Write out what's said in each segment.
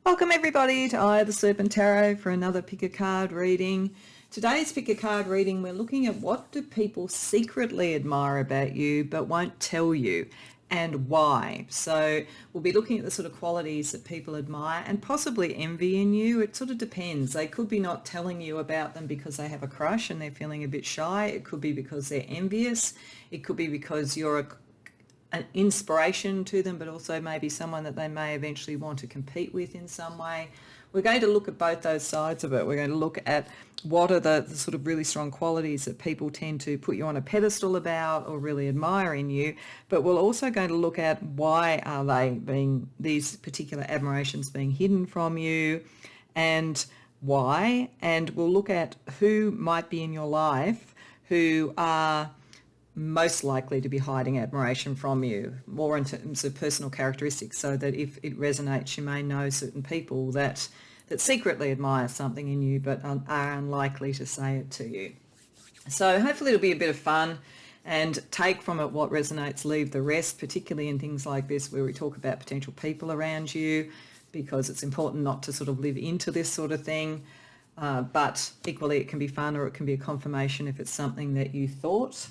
Welcome everybody to Eye of the Serpent Tarot for another pick a card reading. Today's pick a card reading, we're looking at what do people secretly admire about you but won't tell you, and why. So we'll be looking at the sort of qualities that people admire and possibly envy in you. It sort of depends. They could be not telling you about them because they have a crush and they're feeling a bit shy. It could be because they're envious. It could be because you're an inspiration to them, but also maybe someone that they may eventually want to compete with in some way. We're going to look at both those sides of it. We're going to look at what are the sort of really strong qualities that people tend to put you on a pedestal about or really admire in you, but we're also going to look at why are they being, these particular admirations being hidden from you, and why, and we'll look at who might be in your life who are most likely to be hiding admiration from you, more in terms of personal characteristics, so that if it resonates, you may know certain people that secretly admire something in you but are unlikely to say it to you. So hopefully it'll be a bit of fun, and take from it what resonates, leave the rest, particularly in things like this where we talk about potential people around you, because it's important not to sort of live into this sort of thing. But equally it can be fun, or it can be a confirmation if it's something that you thought.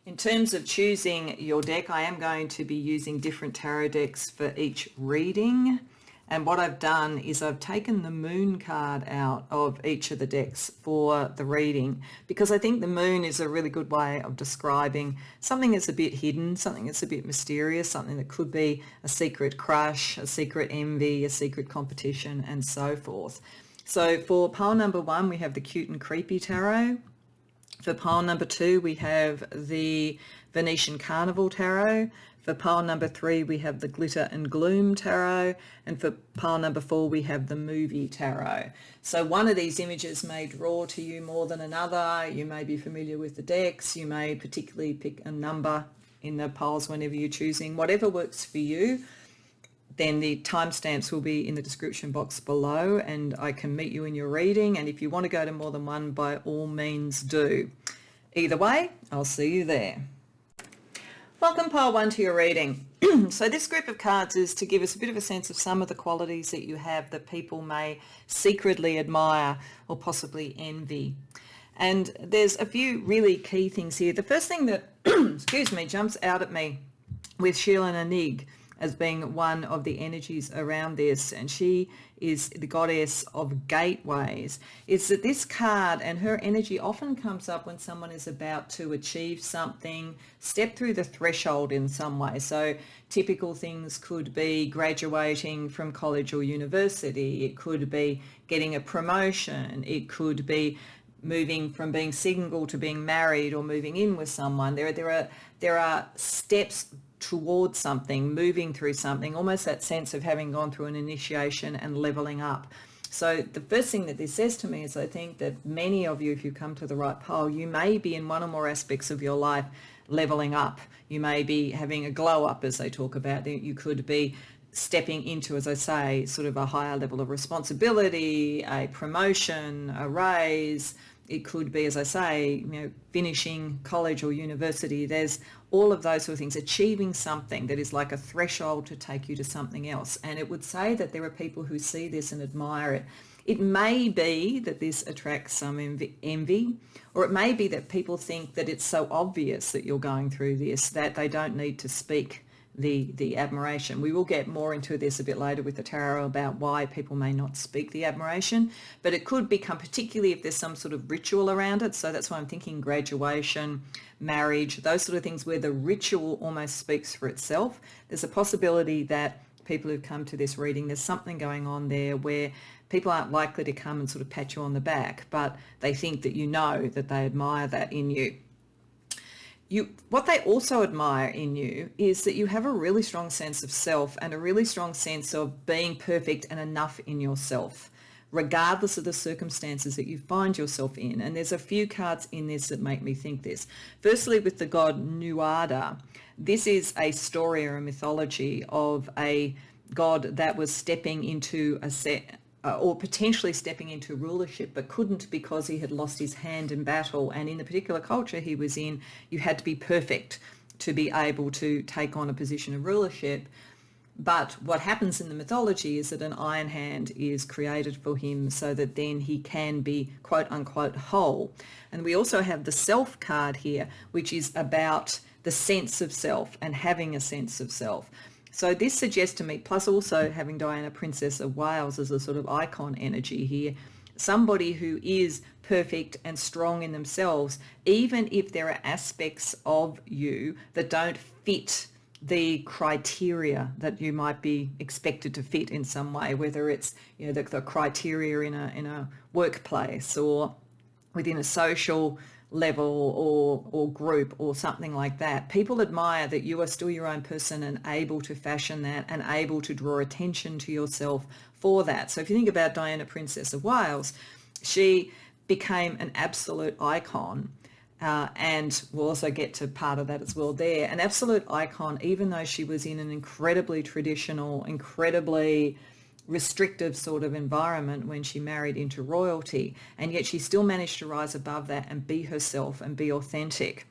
In terms of choosing your deck, I am going to be using different tarot decks for each reading. And what I've done is I've taken the moon card out of each of the decks for the reading, because I think the moon is a really good way of describing something that's a bit hidden, something that's a bit mysterious, something that could be a secret crush, a secret envy, a secret competition, and so forth. So for pile number 1, we have the Cute and Creepy Tarot. For pile number 2, we have the Venetian Carnival Tarot. For pile number 3, we have the Glitter and Gloom Tarot. And for pile number 4, we have the Movie Tarot. So one of these images may draw to you more than another. You may be familiar with the decks. You may particularly pick a number in the piles whenever you're choosing. Whatever works for you. Then the timestamps will be in the description box below, and I can meet you in your reading. And if you want to go to more than one, by all means do. Either way, I'll see you there. Welcome pile 1 to your reading. So this group of cards is to give us a bit of a sense of some of the qualities that you have that people may secretly admire or possibly envy. And there's a few really key things here. The first thing that, excuse me, jumps out at me with Sheila Nanig as being one of the energies around this, and she is the goddess of gateways, is that this card and her energy often comes up when someone is about to achieve something, step through the threshold in some way. So typical things could be graduating from college or university, it could be getting a promotion, it could be moving from being single to being married or moving in with someone. There are steps towards something, moving through something, almost that sense of having gone through an initiation and leveling up. So the first thing that this says to me is I think that many of you, if you come to the right pile, you may be in one or more aspects of your life leveling up. You may be having a glow up, as they talk about. You could be stepping into, as I say, sort of a higher level of responsibility, a promotion, a raise. It could be, as I say, finishing college or university. There's all of those sort of things, achieving something that is like a threshold to take you to something else. And it would say that there are people who see this and admire it. It may be that this attracts some envy, or it may be that people think that it's so obvious that you're going through this that they don't need to speak the admiration. We will get more into this a bit later with the tarot about why people may not speak the admiration, but it could become, particularly if there's some sort of ritual around it. So that's why I'm thinking graduation, marriage, those sort of things where the ritual almost speaks for itself. There's a possibility that people who've come to this reading, there's something going on there where people aren't likely to come and sort of pat you on the back, but they think that you know that they admire that in you. What they also admire in you is that you have a really strong sense of self and a really strong sense of being perfect and enough in yourself, regardless of the circumstances that you find yourself in. And there's a few cards in this that make me think this. Firstly, with the god Nuada, this is a story or a mythology of a god that was stepping into or potentially stepping into rulership, but couldn't because he had lost his hand in battle. And in the particular culture he was in, you had to be perfect to be able to take on a position of rulership. But what happens in the mythology is that an iron hand is created for him so that then he can be quote unquote whole. And we also have the self card here, which is about the sense of self and having a sense of self. So this suggests to me, plus also having Diana, Princess of Wales, as a sort of icon energy here, somebody who is perfect and strong in themselves, even if there are aspects of you that don't fit the criteria that you might be expected to fit in some way, whether it's, you know, the criteria in a workplace or within a social level or group or something like that. People admire that you are still your own person and able to fashion that and able to draw attention to yourself for that. So if you think about Diana, Princess of Wales, she became an absolute icon. And we'll also get to part of that as well there. An absolute icon, even though she was in an incredibly traditional, incredibly restrictive sort of environment when she married into royalty. And yet she still managed to rise above that and be herself and be authentic.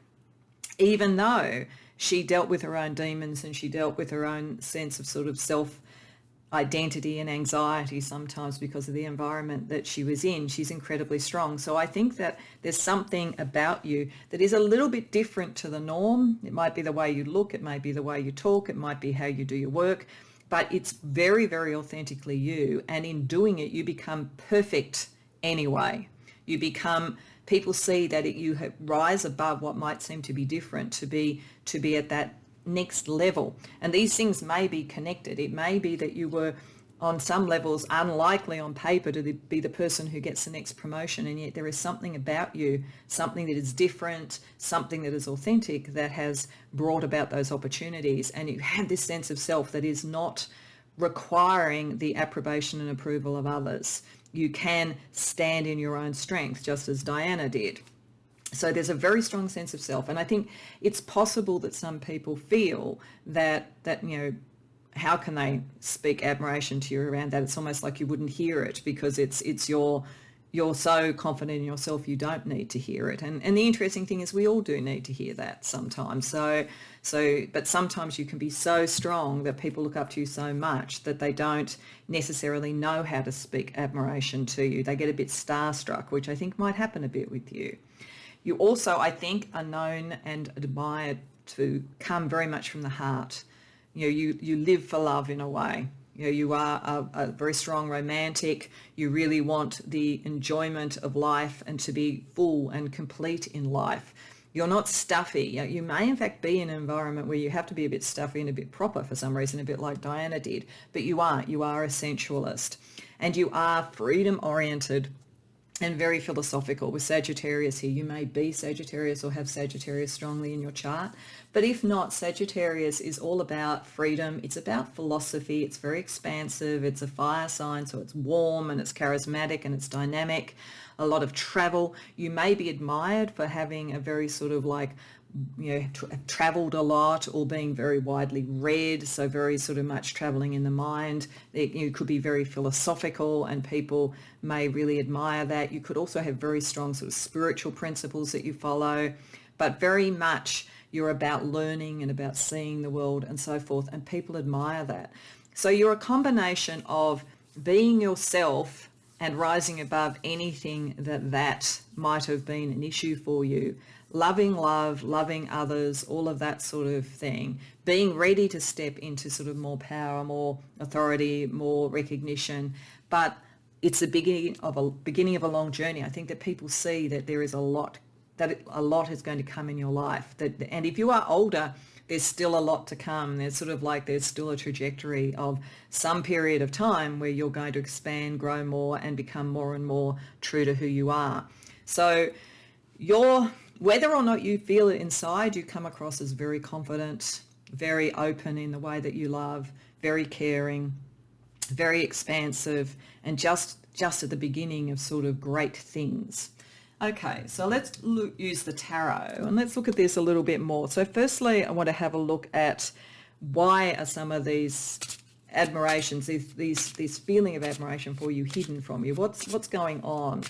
Even though she dealt with her own demons and she dealt with her own sense of sort of self identity and anxiety sometimes because of the environment that she was in, she's incredibly strong. So I think that there's something about you that is a little bit different to the norm. It might be the way you look, it might be the way you talk, it might be how you do your work, but it's very, very authentically you. And in doing it, you become perfect anyway. You become, people see that you rise above what might seem to be different, to be at that next level. And these things may be connected. It may be that you were on some levels unlikely on paper to be the person who gets the next promotion, and yet there is something about you, something that is different, something that is authentic, that has brought about those opportunities. And you have this sense of self that is not requiring the approbation and approval of others. You can stand in your own strength, just as Diana did. So there's a very strong sense of self. And I think it's possible that some people feel that you know, how can they speak admiration to you around that? It's almost like you wouldn't hear it because you're so confident in yourself you don't need to hear it. And the interesting thing is we all do need to hear that sometimes. But sometimes you can be so strong that people look up to you so much that they don't necessarily know how to speak admiration to you. They get a bit starstruck, which I think might happen a bit with you. You also, I think, are known and admired to come very much from the heart. You know, you live for love in a way. You know, you are a very strong romantic. You really want the enjoyment of life and to be full and complete in life. You're not stuffy. You may, in fact, be in an environment where you have to be a bit stuffy and a bit proper for some reason, a bit like Diana did. But you aren't. You are a sensualist. And you are freedom-oriented and very philosophical. With Sagittarius here, you may be Sagittarius or have Sagittarius strongly in your chart, but if not, Sagittarius is all about freedom. It's about philosophy. It's very expansive. It's a fire sign, so it's warm and it's charismatic and it's dynamic. A lot of travel. You may be admired for having a very sort of like, you know, traveled a lot or being very widely read, so very sort of much traveling in the mind. You could be very philosophical and people may really admire that. You could also have very strong sort of spiritual principles that you follow, but very much you're about learning and about seeing the world and so forth, and people admire that. So you're a combination of being yourself and rising above anything that might have been an issue for you. Loving love, loving others, all of that sort of thing. Being ready to step into sort of more power, more authority, more recognition. But it's the beginning of a long journey. I think that people see that there is a lot is going to come in your life. And if you are older, there's still a lot to come. There's still a trajectory of some period of time where you're going to expand, grow more, and become more and more true to who you are. So whether or not you feel it inside, you come across as very confident, very open in the way that you love, very caring, very expansive, and just at the beginning of sort of great things. Okay, so let's use the tarot and let's look at this a little bit more. So firstly, I want to have a look at why are some of these admirations, this feeling of admiration for you hidden from you? What's going on?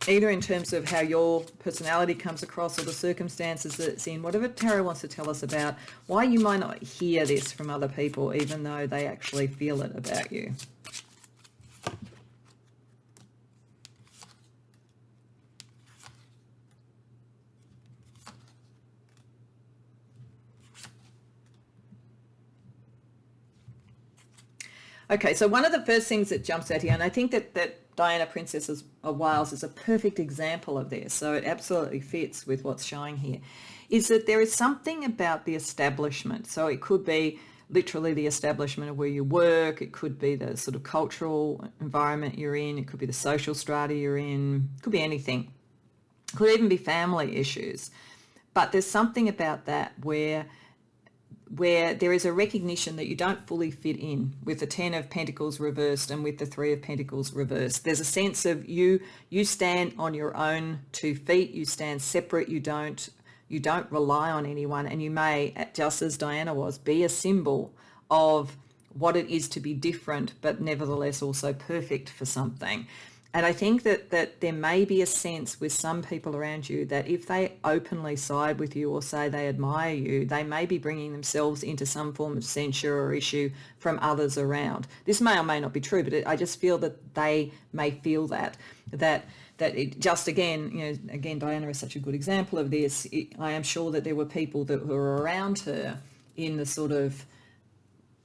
either in terms of how your personality comes across or the circumstances that it's in, whatever tarot wants to tell us about why you might not hear this from other people, even though they actually feel it about you. Okay, so one of the first things that jumps out here, and I think that Diana, Princess of Wales, is a perfect example of this, so it absolutely fits with what's showing here, is that there is something about the establishment. So it could be literally the establishment of where you work, it could be the sort of cultural environment you're in, it could be the social strata you're in, it could be anything. It could even be family issues. But there's something about that where there is a recognition that you don't fully fit in with the 10 of Pentacles reversed and with the 3 of Pentacles reversed. There's a sense of you stand on your own 2 feet, you stand separate, you don't rely on anyone, and you may, just as Diana was, be a symbol of what it is to be different but nevertheless also perfect for something. And I think that there may be a sense with some people around you that if they openly side with you or say they admire you, they may be bringing themselves into some form of censure or issue from others around. This may or may not be true, but I just feel that they may feel that it just, again, Diana is such a good example of this. I am sure that there were people that were around her in the sort of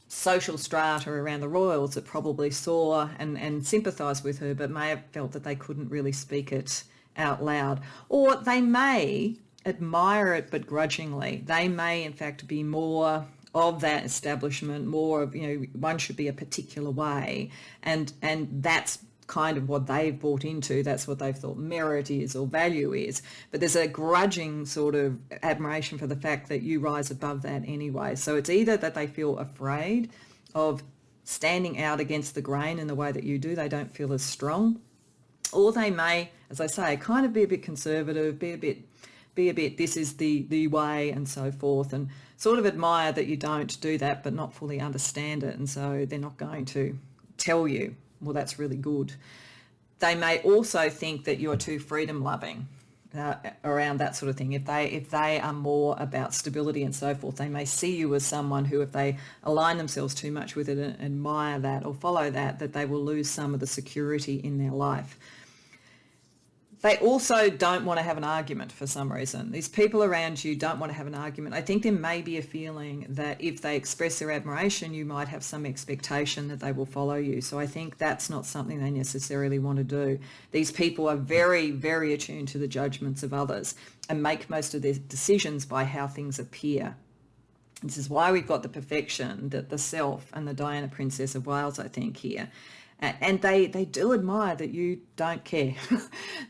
social strata around the royals that probably saw and sympathised with her, but may have felt that they couldn't really speak it out loud. Or they may admire it, but grudgingly. They may, in fact, be more of that establishment, more of, one should be a particular way. And that's kind of what they've bought into. That's what they've thought merit is or value is. But there's a grudging sort of admiration for the fact that you rise above that anyway. So it's either that they feel afraid of standing out against the grain in the way that you do, they don't feel as strong, or they may, as I say, kind of be a bit conservative, be a bit this is the way and so forth, and sort of admire that you don't do that but not fully understand it, and so they're not going to tell you, well, that's really good. They may also think that you're too freedom loving around that sort of thing. If they are more about stability and so forth, they may see you as someone who, if they align themselves too much with it and admire that or follow that they will lose some of the security in their life. They also don't want to have an argument for some reason. These people around you don't want to have an argument. I think there may be a feeling that if they express their admiration, you might have some expectation that they will follow you. So I think that's not something they necessarily want to do. These people are very, very attuned to the judgments of others and make most of their decisions by how things appear. This is why we've got the perfection, the self, and the Diana, Princess of Wales, I think, here. And they do admire that you don't care,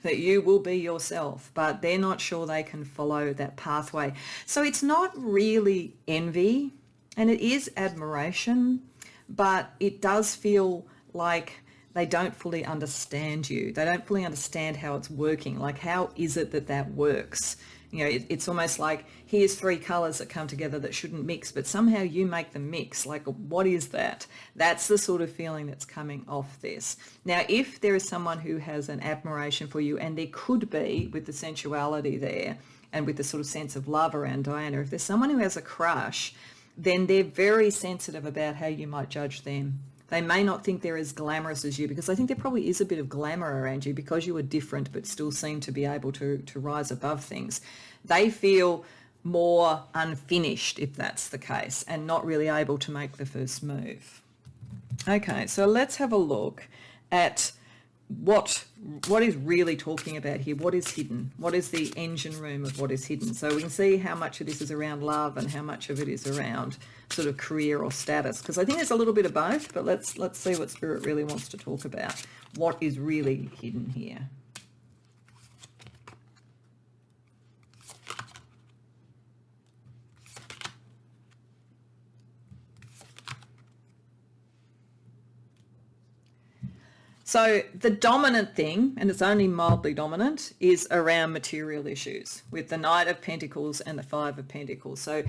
that you will be yourself, but they're not sure they can follow that pathway. So it's not really envy, and it is admiration, but it does feel like they don't fully understand you. They don't fully understand how it's working. Like, how is it that works? It's almost like, here's 3 colours that come together that shouldn't mix, but somehow you make them mix. Like, what is that? That's the sort of feeling that's coming off this. Now, if there is someone who has an admiration for you, and there could be with the sensuality there and with the sort of sense of love around Diana, if there's someone who has a crush, then they're very sensitive about how you might judge them. They may not think they're as glamorous as you, because I think there probably is a bit of glamour around you because you are different but still seem to be able to rise above things. They feel more unfinished, if that's the case, and not really able to make the first move. Okay, so let's have a look at what is really talking about here. What is hidden? What is the engine room of what is hidden? So we can see how much of this is around love and how much of it is around sort of career or status, because I think there's a little bit of both, but let's see what Spirit really wants to talk about. What is really hidden here? So the dominant thing, and it's only mildly dominant, is around material issues with the Knight of Pentacles and the 5 of Pentacles. So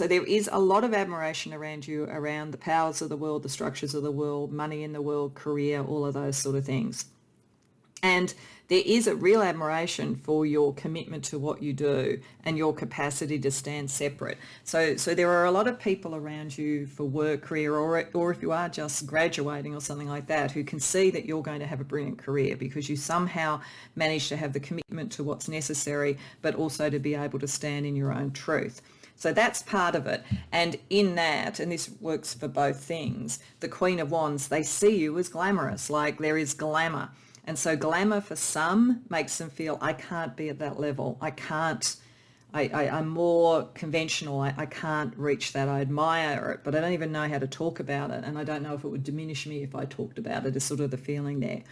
there is a lot of admiration around you, around the powers of the world, the structures of the world, money in the world, career, all of those sort of things. And there is a real admiration for your commitment to what you do and your capacity to stand separate. So there are a lot of people around you for work, career, or if you are just graduating or something like that, who can see that you're going to have a brilliant career because you somehow manage to have the commitment to what's necessary, but also to be able to stand in your own truth. So that's part of it. And in that, and this works for both things, the Queen of Wands, they see you as glamorous, like there is glamour. And so glamour for some makes them feel, I can't be at that level. I can't, I'm more conventional. I can't reach that. I admire it, but I don't even know how to talk about it. And I don't know if it would diminish me if I talked about it, is sort of the feeling there.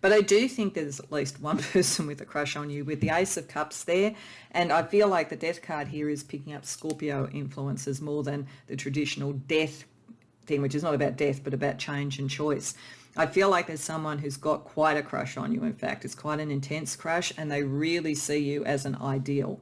But I do think there's at least one person with a crush on you with the Ace of Cups there. And I feel like the Death card here is picking up Scorpio influences more than the traditional death thing, which is not about death, but about change and choice. I feel like there's someone who's got quite a crush on you. In fact, it's quite an intense crush, and they really see you as an ideal.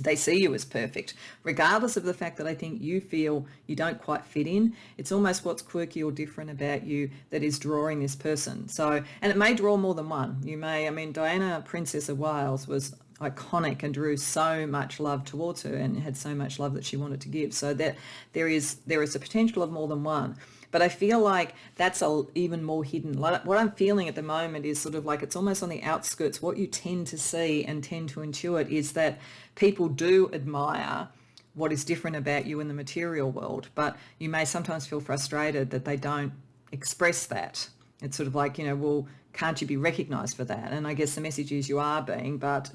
They see you as perfect, regardless of the fact that I think you feel you don't quite fit in. It's almost what's quirky or different about you that is drawing this person. So, and it may draw more than one. You may, I mean, Diana, Princess of Wales, was iconic and drew so much love towards her and had so much love that she wanted to give. So that there is a potential of more than one. But I feel like that's even more hidden. Like what I'm feeling at the moment is sort of like it's almost on the outskirts. What you tend to see and tend to intuit is that people do admire what is different about you in the material world, but you may sometimes feel frustrated that they don't express that. It's sort of like, well, can't you be recognised for that? And I guess the message is you are being, but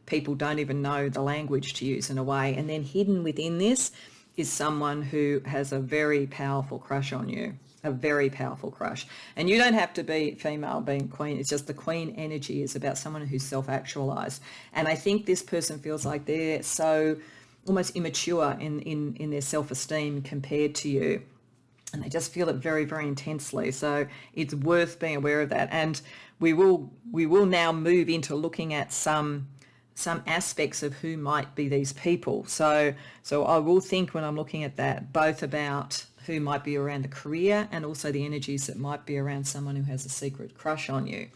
people don't even know the language to use in a way. And then hidden within this is someone who has a very powerful crush on you, a very powerful crush. And you don't have to be female being queen. It's just the queen energy is about someone who's self-actualized. And I think this person feels like they're so almost immature in their self-esteem compared to you. And they just feel it very, very intensely. So it's worth being aware of that. And we will now move into looking at some aspects of who might be these people. So I will think when I'm looking at that, both about who might be around the career and also the energies that might be around someone who has a secret crush on you.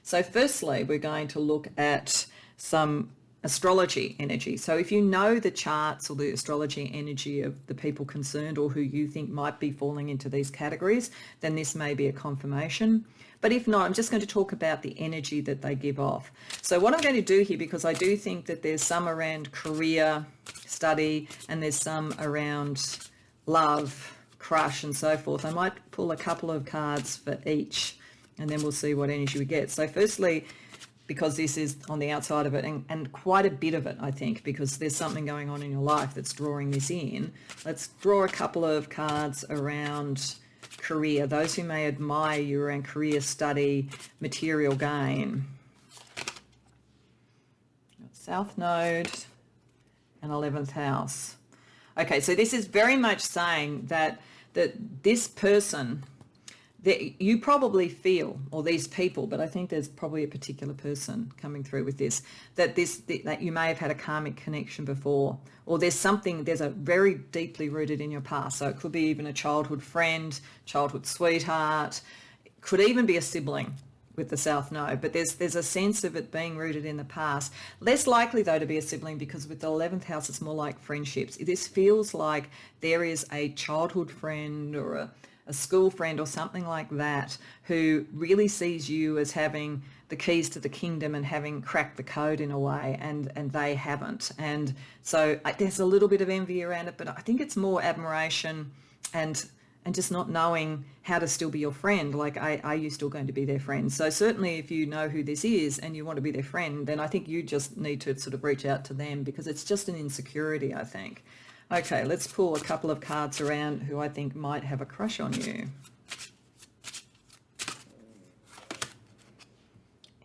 So firstly, we're going to look at some astrology energy. So if you know the charts or the astrology energy of the people concerned or who you think might be falling into these categories, then this may be a confirmation. But if not, I'm just going to talk about the energy that they give off. So what I'm going to do here, because I do think that there's some around career, study, and there's some around love, crush, and so forth. I might pull a couple of cards for each, and then we'll see what energy we get. So firstly, because this is on the outside of it, and quite a bit of it, I think, because there's something going on in your life that's drawing this in. Let's draw a couple of cards around career, those who may admire you around career, study, material gain. South Node and 11th house. Okay, so this is very much saying that this person, that you probably feel, or these people, but I think there's probably a particular person coming through with this, that you may have had a karmic connection before, or there's a very deeply rooted in your past. So it could be even a childhood friend, childhood sweetheart, could even be a sibling with the South Node, but there's a sense of it being rooted in the past. Less likely though to be a sibling, because with the 11th house it's more like friendships. This feels like there is a childhood friend or a school friend or something like that who really sees you as having the keys to the kingdom and having cracked the code in a way, and they haven't. And so there's a little bit of envy around it, but I think it's more admiration and just not knowing how to still be your friend. Like, are you still going to be their friend? So certainly if you know who this is and you want to be their friend, then I think you just need to sort of reach out to them, because it's just an insecurity, I think. Okay, let's pull a couple of cards around who I think might have a crush on you.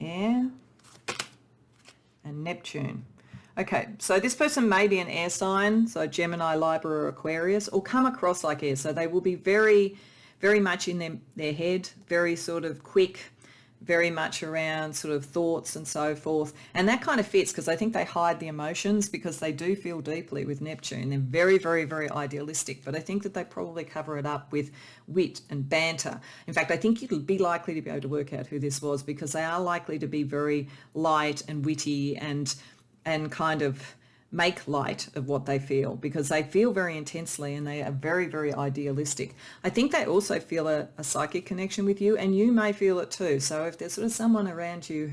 Air and Neptune. Okay, so this person may be an air sign, so Gemini, Libra, or Aquarius, or come across like air. So they will be very, very much in their head, very sort of quick, very much around sort of thoughts and so forth. And that kind of fits because I think they hide the emotions because they do feel deeply with Neptune. They're very, very, very idealistic, but I think that they probably cover it up with wit and banter. In fact, I think you'd be likely to be able to work out who this was because they are likely to be very light and witty and kind of make light of what they feel because they feel very intensely and they are very, very idealistic. I think they also feel a psychic connection with you, and you may feel it too. So if there's sort of someone around you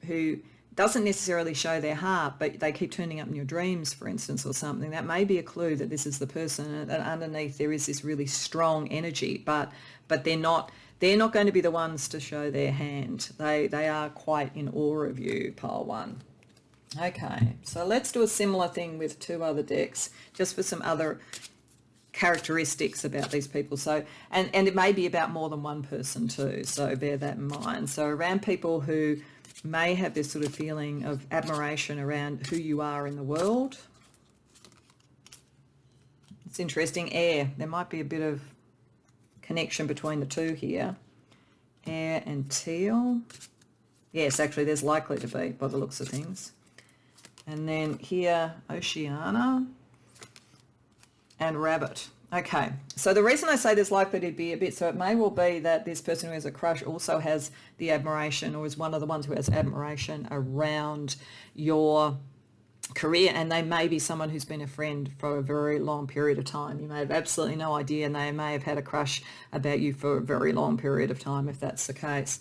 who doesn't necessarily show their heart, but they keep turning up in your dreams, for instance, or something, that may be a clue that this is the person, and underneath there is this really strong energy, but they're not going to be the ones to show their hand. They are quite in awe of you, pile one. Okay, so let's do a similar thing with two other decks, just for some other characteristics about these people. So, and it may be about more than one person too, so bear that in mind. So around people who may have this sort of feeling of admiration around who you are in the world. It's interesting, air. There might be a bit of connection between the two here. Air and teal. Yes, actually there's likely to be by the looks of things. And then here, Oceana and Rabbit. Okay, so the reason I say there's likely to be a bit, so it may well be that this person who has a crush also has the admiration, or is one of the ones who has admiration around your career, and they may be someone who's been a friend for a very long period of time. You may have absolutely no idea, and they may have had a crush about you for a very long period of time, if that's the case.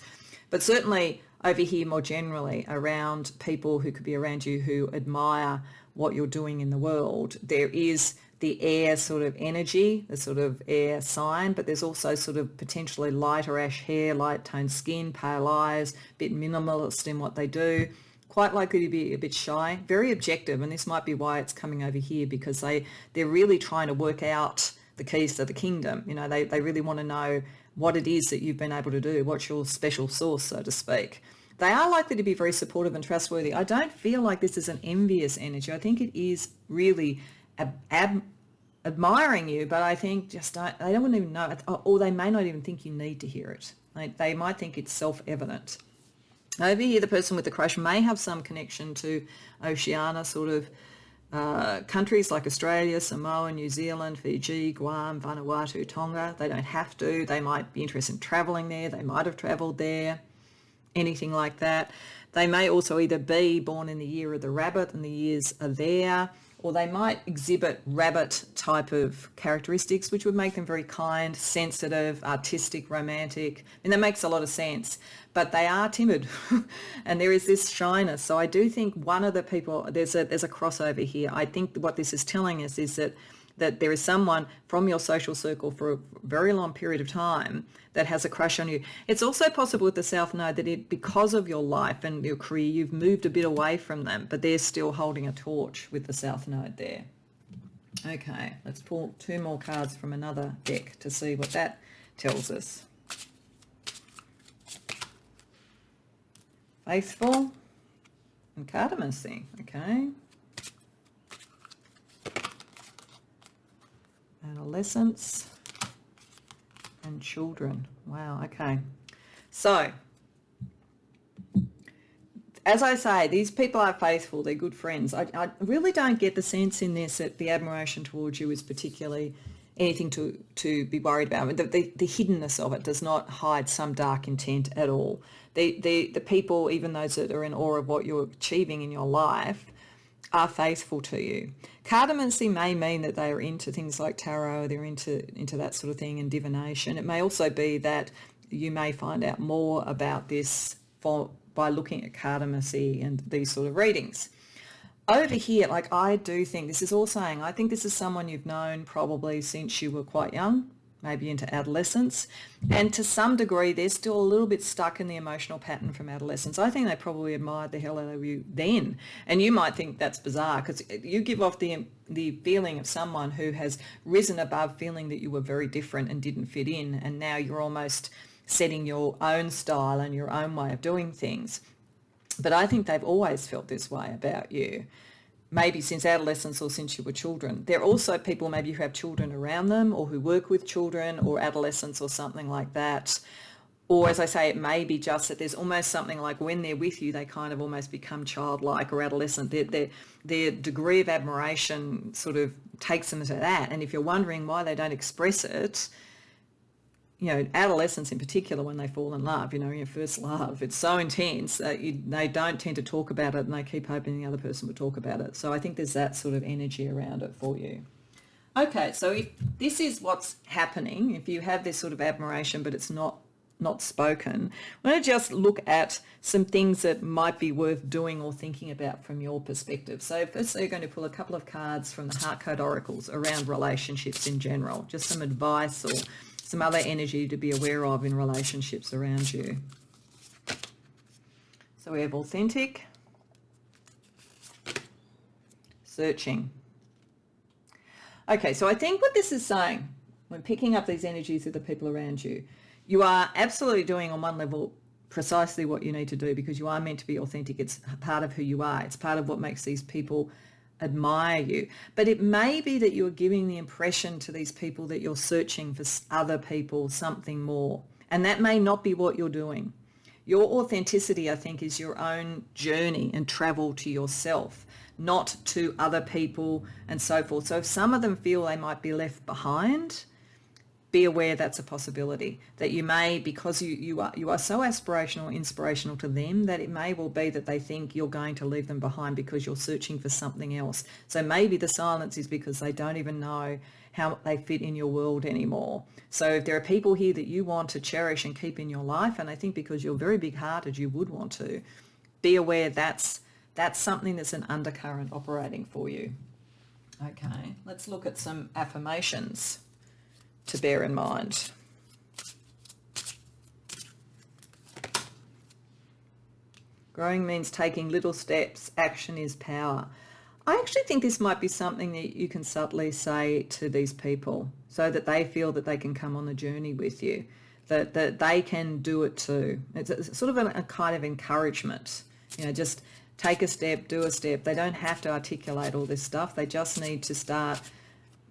But certainly over here more generally around people who could be around you who admire what you're doing in the world, there is the air sort of energy, the sort of air sign, but there's also sort of potentially lighter ash hair, light toned skin, pale eyes, a bit minimalist in what they do, quite likely to be a bit shy, very objective, and this might be why it's coming over here, because they're really trying to work out the keys to the kingdom. You know, they really want to know what it is that you've been able to do, what's your special sauce, so to speak. They are likely to be very supportive and trustworthy. I don't feel like this is an envious energy. I think it is really admiring you, but I think just they don't even know, or they may not even think you need to hear it. They might think it's self-evident. Over here, the person with the crush may have some connection to Oceania sort of countries like Australia, Samoa, New Zealand, Fiji, Guam, Vanuatu, Tonga. They don't have to. They might be interested in travelling there. They might have travelled there, anything like that. They may also either be born in the year of the rabbit and the years are there, or they might exhibit rabbit type of characteristics, which would make them very kind, sensitive, artistic, romantic. And that makes a lot of sense. But they are timid and there is this shyness. So I do think one of the people, there's a crossover here. I think what this is telling us is that there is someone from your social circle for a very long period of time that has a crush on you. It's also possible with the South Node that because of your life and your career, you've moved a bit away from them, but they're still holding a torch with the South Node there. Okay, let's pull two more cards from another deck to see what that tells us. Faithful and Cardamancy, okay. Adolescence and children. Wow, okay. So, as I say, these people are faithful, they're good friends. I really don't get the sense in this that the admiration towards you is particularly anything to be worried about. The hiddenness of it does not hide some dark intent at all. The people, even those that are in awe of what you're achieving in your life, are faithful to you. Cardamancy may mean that they are into things like tarot, they're into that sort of thing, and divination. It may also be that you may find out more about this by looking at cardamancy and these sort of readings. Over here, like I do think, this is all saying, I think this is someone you've known probably since you were quite young, maybe into adolescence, and to some degree they're still a little bit stuck in the emotional pattern from adolescence. I think they probably admired the hell out of you then, and you might think that's bizarre because you give off the feeling of someone who has risen above feeling that you were very different and didn't fit in, and now you're almost setting your own style and your own way of doing things. But I think they've always felt this way about you, maybe since adolescence or since you were children. There are also people maybe who have children around them or who work with children or adolescents or something like that. Or as I say, it may be just that there's almost something like when they're with you, they kind of almost become childlike or adolescent. Their degree of admiration sort of takes them to that. And if you're wondering why they don't express it, adolescents in particular, when they fall in love, your first love, it's so intense that they don't tend to talk about it, and they keep hoping the other person will talk about it. So I think there's that sort of energy around it for you. Okay, so if this is what's happening, if you have this sort of admiration but it's not spoken, I'm going to just look at some things that might be worth doing or thinking about from your perspective. So firstly, you're going to pull a couple of cards from the Heart Code Oracles around relationships in general, just some advice or some other energy to be aware of in relationships around you. So we have authentic, searching. Okay, so I think what this is saying when picking up these energies of the people around you, you are absolutely doing on one level precisely what you need to do, because you are meant to be authentic. It's part of who you are. It's part of what makes these people admire you. But it may be that you're giving the impression to these people that you're searching for other people, something more. And that may not be what you're doing. Your authenticity, I think, is your own journey and travel to yourself, not to other people and so forth. So if some of them feel they might be left behind, be aware that's a possibility, that you may, because you are so aspirational, inspirational to them, that it may well be that they think you're going to leave them behind because you're searching for something else. So maybe the silence is because they don't even know how they fit in your world anymore. So if there are people here that you want to cherish and keep in your life, and I think because you're very big-hearted you would want to, be aware that's something that's an undercurrent operating for you. Okay, let's look at some affirmations to bear in mind. Growing means taking little steps. Action is power. I actually think this might be something that you can subtly say to these people so that they feel that they can come on the journey with you, that they can do it too. It's sort of a kind of encouragement. Just take a step, do a step. They don't have to articulate all this stuff. They just need to start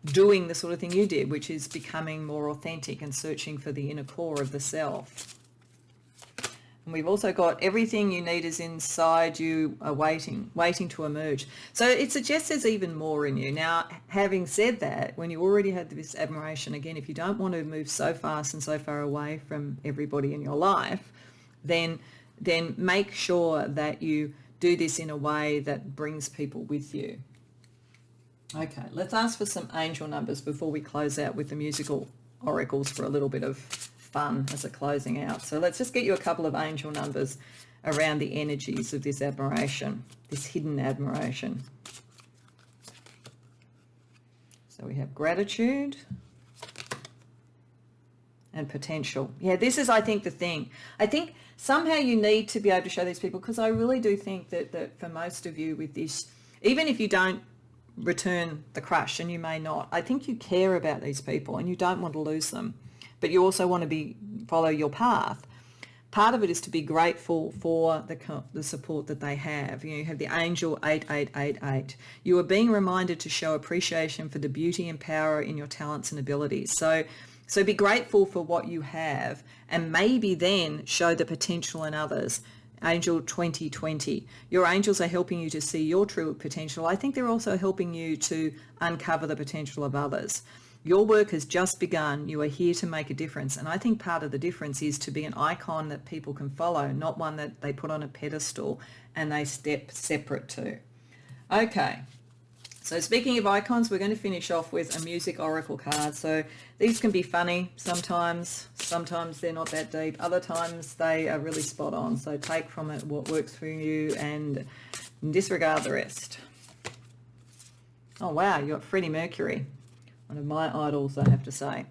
doing the sort of thing you did, which is becoming more authentic and searching for the inner core of the self. And we've also got everything you need is inside you, waiting to emerge. So it suggests there's even more in you. Now, having said that, when you already had this admiration, again, if you don't want to move so fast and so far away from everybody in your life, then make sure that you do this in a way that brings people with you. Okay, let's ask for some angel numbers before we close out with the musical oracles for a little bit of fun as a closing out. So let's just get you a couple of angel numbers around the energies of this admiration, this hidden admiration. So we have gratitude and potential. Yeah, this is, I think, the thing. I think somehow you need to be able to show these people, because I really do think that for most of you with this, even if you don't return the crush, and you may not, I think you care about these people and you don't want to lose them, but you also want to follow your path. Part of it is to be grateful for the support that they have. You have the angel 8888. You are being reminded to show appreciation for the beauty and power in your talents and abilities. So be grateful for what you have, and maybe then show the potential in others. Angel 2020. Your angels are helping you to see your true potential. I think they're also helping you to uncover the potential of others. Your work has just begun. You are here to make a difference. And I think part of the difference is to be an icon that people can follow, not one that they put on a pedestal and they step separate to. Okay. So speaking of icons, we're going to finish off with a music oracle card. So these can be funny sometimes they're not that deep, other times they are really spot on. So take from it what works for you and disregard the rest. Oh wow, you got Freddie Mercury, one of my idols, I have to say.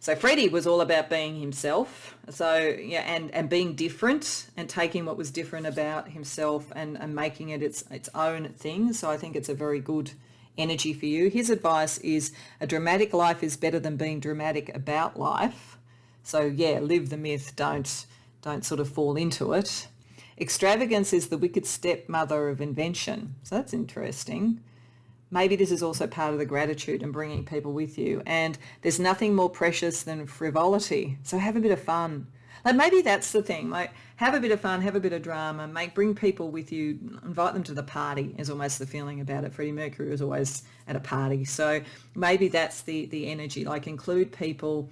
So Freddie was all about being himself. So yeah, and being different and taking what was different about himself and making it its own thing. So I think it's a very good energy for you. His advice is a dramatic life is better than being dramatic about life. So yeah, live the myth, don't sort of fall into it. Extravagance is the wicked stepmother of invention. So that's interesting. Maybe this is also part of the gratitude and bringing people with you. And there's nothing more precious than frivolity. So have a bit of fun. And maybe that's the thing, like have a bit of fun, have a bit of drama, bring people with you, invite them to the party is almost the feeling about it. Freddie Mercury was always at a party. So maybe that's the energy, like include people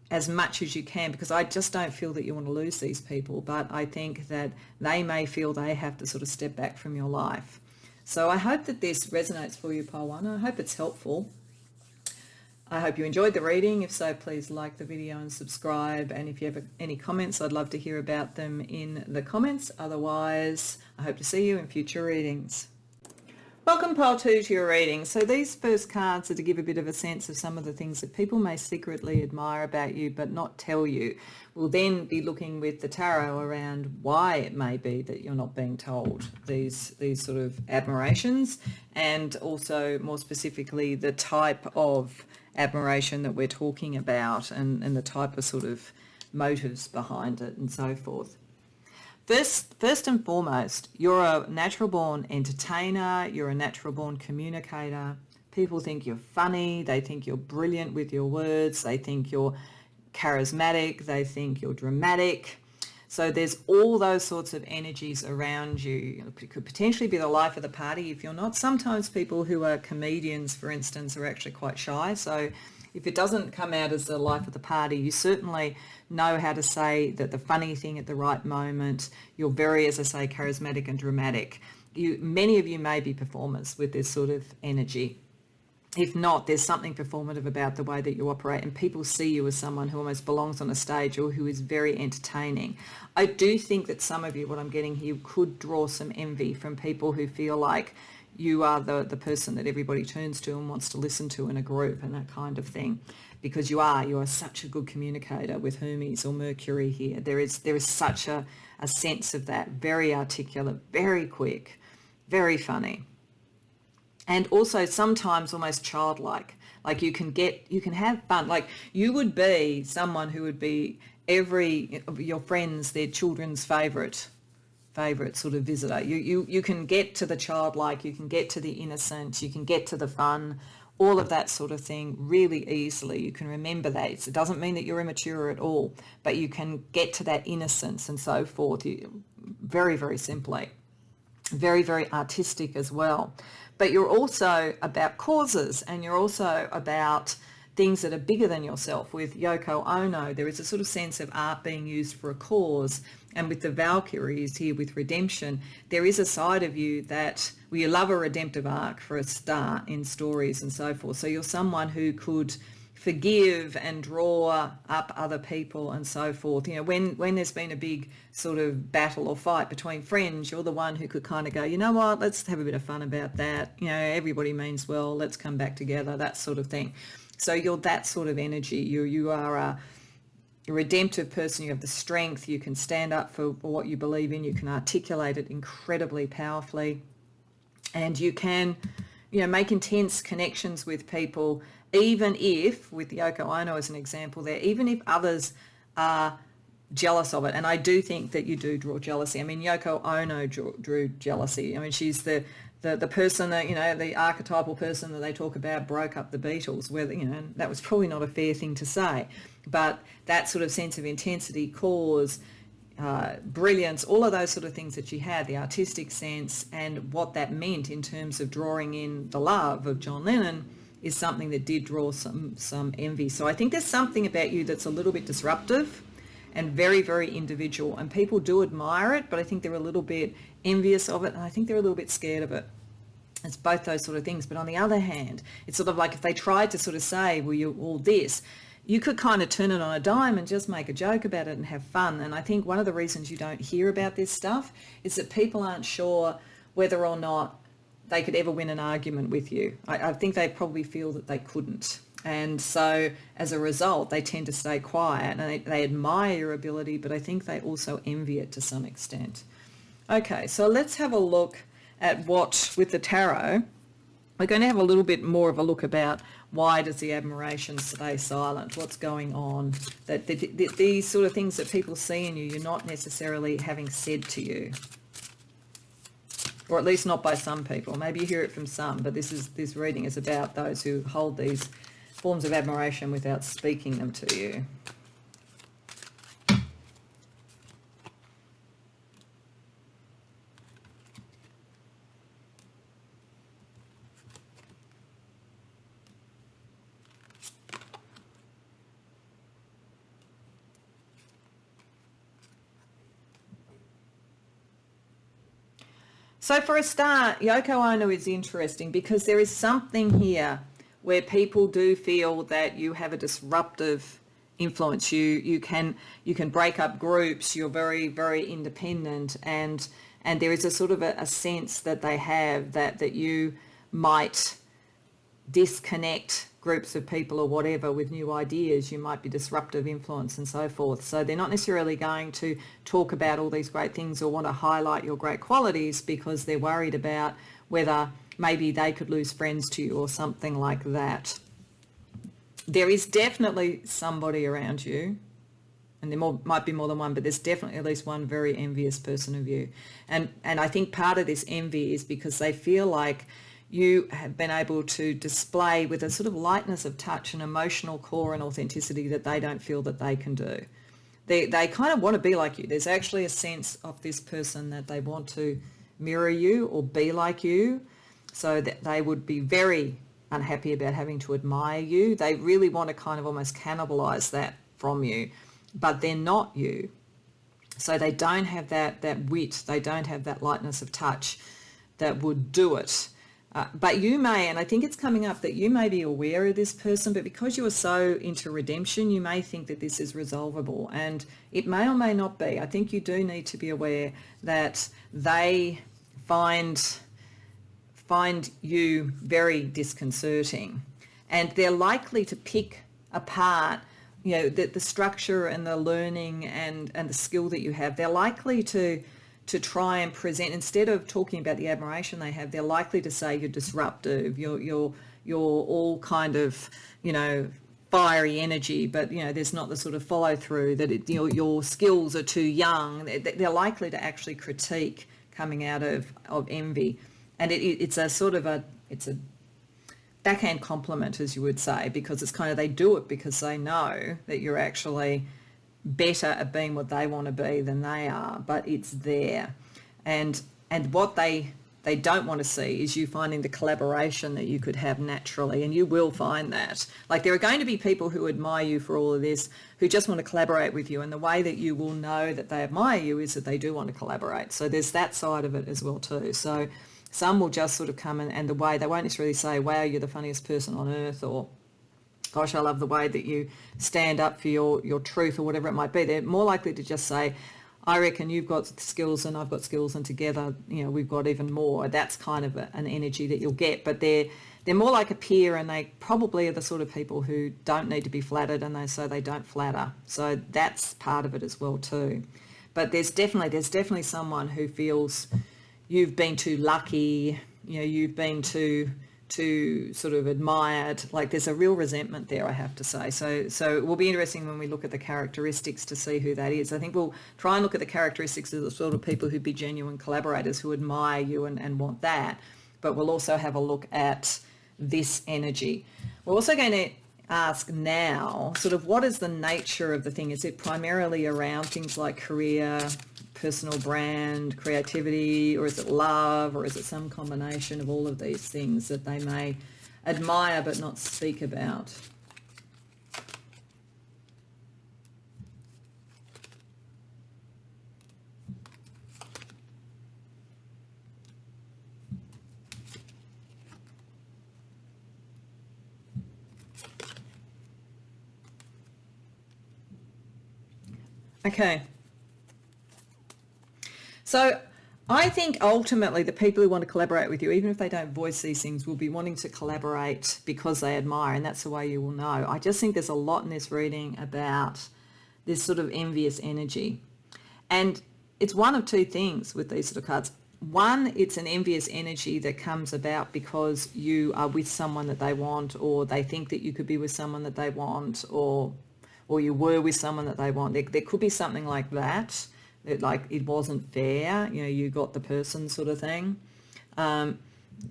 as much as you can, because I just don't feel that you want to lose these people, but I think that they may feel they have to sort of step back from your life. So I hope that this resonates for you, Pile 1. I hope it's helpful. I hope you enjoyed the reading. If so, please like the video and subscribe. And if you have any comments, I'd love to hear about them in the comments. Otherwise, I hope to see you in future readings. Welcome, Pile 2, to your reading. So these first cards are to give a bit of a sense of some of the things that people may secretly admire about you but not tell you. We'll then be looking with the tarot around why it may be that you're not being told these sort of admirations, and also more specifically the type of admiration that we're talking about, and the type of sort of motives behind it and so forth. First and foremost, you're a natural born entertainer, you're a natural born communicator. People think you're funny, they think you're brilliant with your words, they think you're charismatic, they think you're dramatic. So there's all those sorts of energies around you. It could potentially be the life of the party if you're not. Sometimes people who are comedians, for instance, are actually quite shy. So if it doesn't come out as the life of the party, you certainly know how to say that the funny thing at the right moment. You're very, as I say, charismatic and dramatic. Many of you may be performers with this sort of energy. If not, there's something performative about the way that you operate, and people see you as someone who almost belongs on a stage or who is very entertaining. I do think that some of you, what I'm getting here, could draw some envy from people who feel like you are the person that everybody turns to and wants to listen to in a group and that kind of thing, because you are such a good communicator with Hermes or Mercury here. There is such a sense of that, very articulate, very quick, very funny. And also sometimes almost childlike, like you can have fun. Like you would be someone who would be your friends, their children's favourite sort of visitor. You can get to the childlike, you can get to the innocent, you can get to the fun, all of that sort of thing really easily. You can remember that. It doesn't mean that you're immature at all, but you can get to that innocence and so forth very, very simply. Very, very artistic as well. But you're also about causes, and you're also about things that are bigger than yourself. With Yoko Ono, there is a sort of sense of art being used for a cause. And with the Valkyries here with redemption, there is a side of you that, well, you love a redemptive arc for a start in stories and so forth. So you're someone who could forgive and draw up other people and so forth. You know, when there's been a big sort of battle or fight between friends, you're the one who could kind of go, you know what, let's have a bit of fun about that. You know, everybody means well, let's come back together, that sort of thing. So you're that sort of energy. You are a redemptive person. You have the strength. You can stand up for what you believe in. You can articulate it incredibly powerfully. And you can, make intense connections with people, even if, with Yoko Ono as an example there, even if others are jealous of it. And I do think that you do draw jealousy. I mean, Yoko Ono drew jealousy. I mean, she's the person that, the archetypal person that they talk about broke up the Beatles, where, that was probably not a fair thing to say. But that sort of sense of intensity, cause, brilliance, all of those sort of things that she had, the artistic sense and what that meant in terms of drawing in the love of John Lennon, is something that did draw some envy. So I think there's something about you that's a little bit disruptive and very, very individual, and people do admire it, but I think they're a little bit envious of it, and I think they're a little bit scared of it. It's both those sort of things. But on the other hand, it's sort of like if they tried to sort of say, well, you're all this, you could kind of turn it on a dime and just make a joke about it and have fun. And I think one of the reasons you don't hear about this stuff is that people aren't sure whether or not they could ever win an argument with you. I think they probably feel that they couldn't. And so as a result, they tend to stay quiet, and they admire your ability, but I think they also envy it to some extent. Okay, so let's have a look at what, with the tarot, we're going to have a little bit more of a look about why does the admiration stay silent? What's going on? That these sort of things that people see in you, you're not necessarily having said to you. Or at least not by some people. Maybe you hear it from some, but this reading is about those who hold these forms of admiration without speaking them to you. So for a start, Yoko Ono is interesting because there is something here where people do feel that you have a disruptive influence. You can break up groups. You're very, very independent, and there is a sort of a sense that they have that you might disconnect groups of people or whatever with new ideas. You might be disruptive influence and so forth. So they're not necessarily going to talk about all these great things or want to highlight your great qualities because they're worried about whether maybe they could lose friends to you or something like that. There is definitely somebody around you, and there might be more than one, but there's definitely at least one very envious person of you. And I think part of this envy is because they feel like you have been able to display with a sort of lightness of touch an emotional core and authenticity that they don't feel that they can do. They kind of want to be like you. There's actually a sense of this person that they want to mirror you or be like you, so that they would be very unhappy about having to admire you. They really want to kind of almost cannibalize that from you, but they're not you. So they don't have that wit, they don't have that lightness of touch that would do it. But you may, and I think it's coming up, that you may be aware of this person, but because you are so into redemption, you may think that this is resolvable, and it may or may not be. I think you do need to be aware that they find you very disconcerting, and they're likely to pick apart the structure and the learning and the skill that you have. They're likely to try and present, instead of talking about the admiration they have, they're likely to say you're disruptive, you're all kind of fiery energy, but there's not the sort of follow through, that your skills are too young. They're likely to actually critique coming out of envy, and it's a sort of it's a backhand compliment, as you would say, because it's kind of, they do it because they know that you're actually better at being what they want to be than they are, but it's there. And what they don't want to see is you finding the collaboration that you could have naturally, and you will find that. Like, there are going to be people who admire you for all of this, who just want to collaborate with you, and the way that you will know that they admire you is that they do want to collaborate. So there's that side of it as well too. So some will just sort of come in, and the way, they won't necessarily say, wow, you're the funniest person on earth, or gosh, I love the way that you stand up for your truth, or whatever it might be. They're more likely to just say, I reckon you've got skills and I've got skills, and together, we've got even more. That's kind of an energy that you'll get. But they're more like a peer, and they probably are the sort of people who don't need to be flattered, and so they don't flatter. So that's part of it as well too. But there's definitely someone who feels you've been too lucky, you've been too sort of admired. Like, there's a real resentment there, I have to say. So it will be interesting when we look at the characteristics to see who that is. I think we'll try and look at the characteristics of the sort of people who'd be genuine collaborators, who admire you and want that. But we'll also have a look at this energy. We're also going to ask now, sort of, what is the nature of the thing? Is it primarily around things like career, personal brand, creativity, or is it love, or is it some combination of all of these things that they may admire but not speak about? Okay. So I think ultimately the people who want to collaborate with you, even if they don't voice these things, will be wanting to collaborate because they admire, and that's the way you will know. I just think there's a lot in this reading about this sort of envious energy. And it's one of two things with these sort of cards. One, it's an envious energy that comes about because you are with someone that they want, or they think that you could be with someone that they want, or you were with someone that they want. There could be something like that. Like, it wasn't fair, you got the person sort of thing.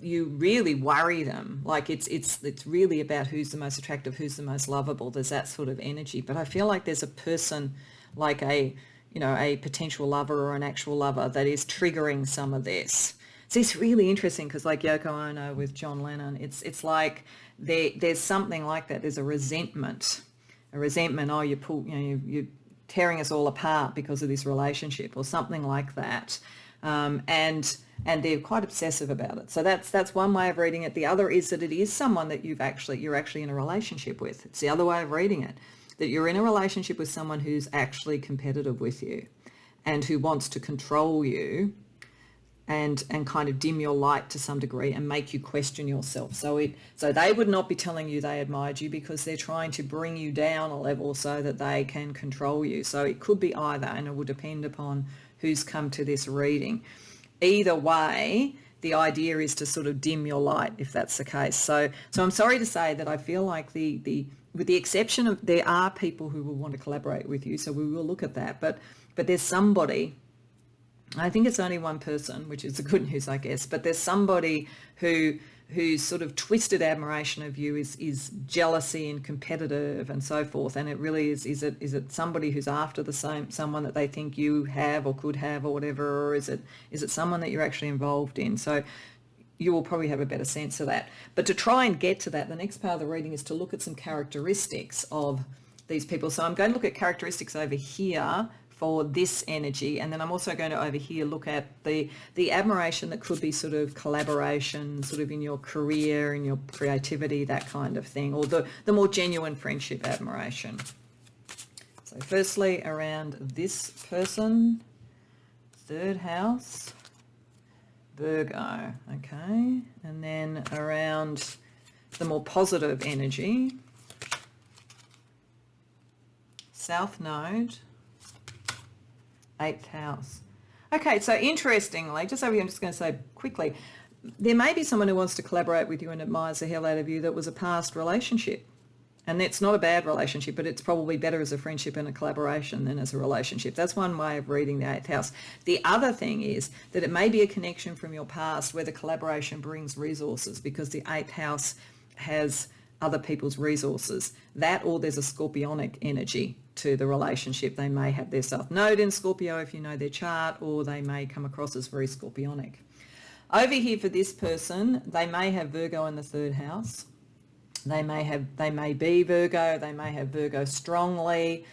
You really worry them. Like, it's really about who's the most attractive, who's the most lovable. There's that sort of energy. But I feel like there's a person, like a potential lover or an actual lover, that is triggering some of this. So it's really interesting because, like Yoko Ono with John Lennon, it's like there's something like that. There's a resentment. Oh, you're tearing us all apart because of this relationship, or something like that. And they're quite obsessive about it. So that's one way of reading it. The other is that it is someone that you're actually in a relationship with. It's the other way of reading it, that you're in a relationship with someone who's actually competitive with you and who wants to control you and kind of dim your light to some degree and make you question yourself. So they would not be telling you they admired you because they're trying to bring you down a level so that they can control you. So it could be either, and it will depend upon who's come to this reading. Either way, the idea is to sort of dim your light if that's the case. So I'm sorry to say that I feel like with the exception of, there are people who will want to collaborate with you, so we will look at that. But there's somebody, I think it's only one person, which is the good news, I guess, but there's somebody whose sort of twisted admiration of you is jealousy and competitive and so forth. And it really is it somebody who's after someone that they think you have or could have or whatever, or is it someone that you're actually involved in? So you will probably have a better sense of that. But to try and get to that, the next part of the reading is to look at some characteristics of these people. So I'm going to look at characteristics over here for this energy, and then I'm also going to over here look at the admiration that could be sort of collaboration, sort of in your career, in your creativity, that kind of thing, or the more genuine friendship admiration. So firstly, around this person, third house, Virgo, okay, and then around the more positive energy, South Node, 8th house. Okay, so interestingly, just over here, I'm just going to say quickly, there may be someone who wants to collaborate with you and admires the hell out of you that was a past relationship. And it's not a bad relationship, but it's probably better as a friendship and a collaboration than as a relationship. That's one way of reading the 8th house. The other thing is that it may be a connection from your past where the collaboration brings resources, because the 8th house has other people's resources. That, or there's a scorpionic energy to the relationship. They may have their South Node in Scorpio if you know their chart, or they may come across as very scorpionic. Over here for this person, they may have Virgo in the 3rd house. They may be Virgo, they may have Virgo strongly.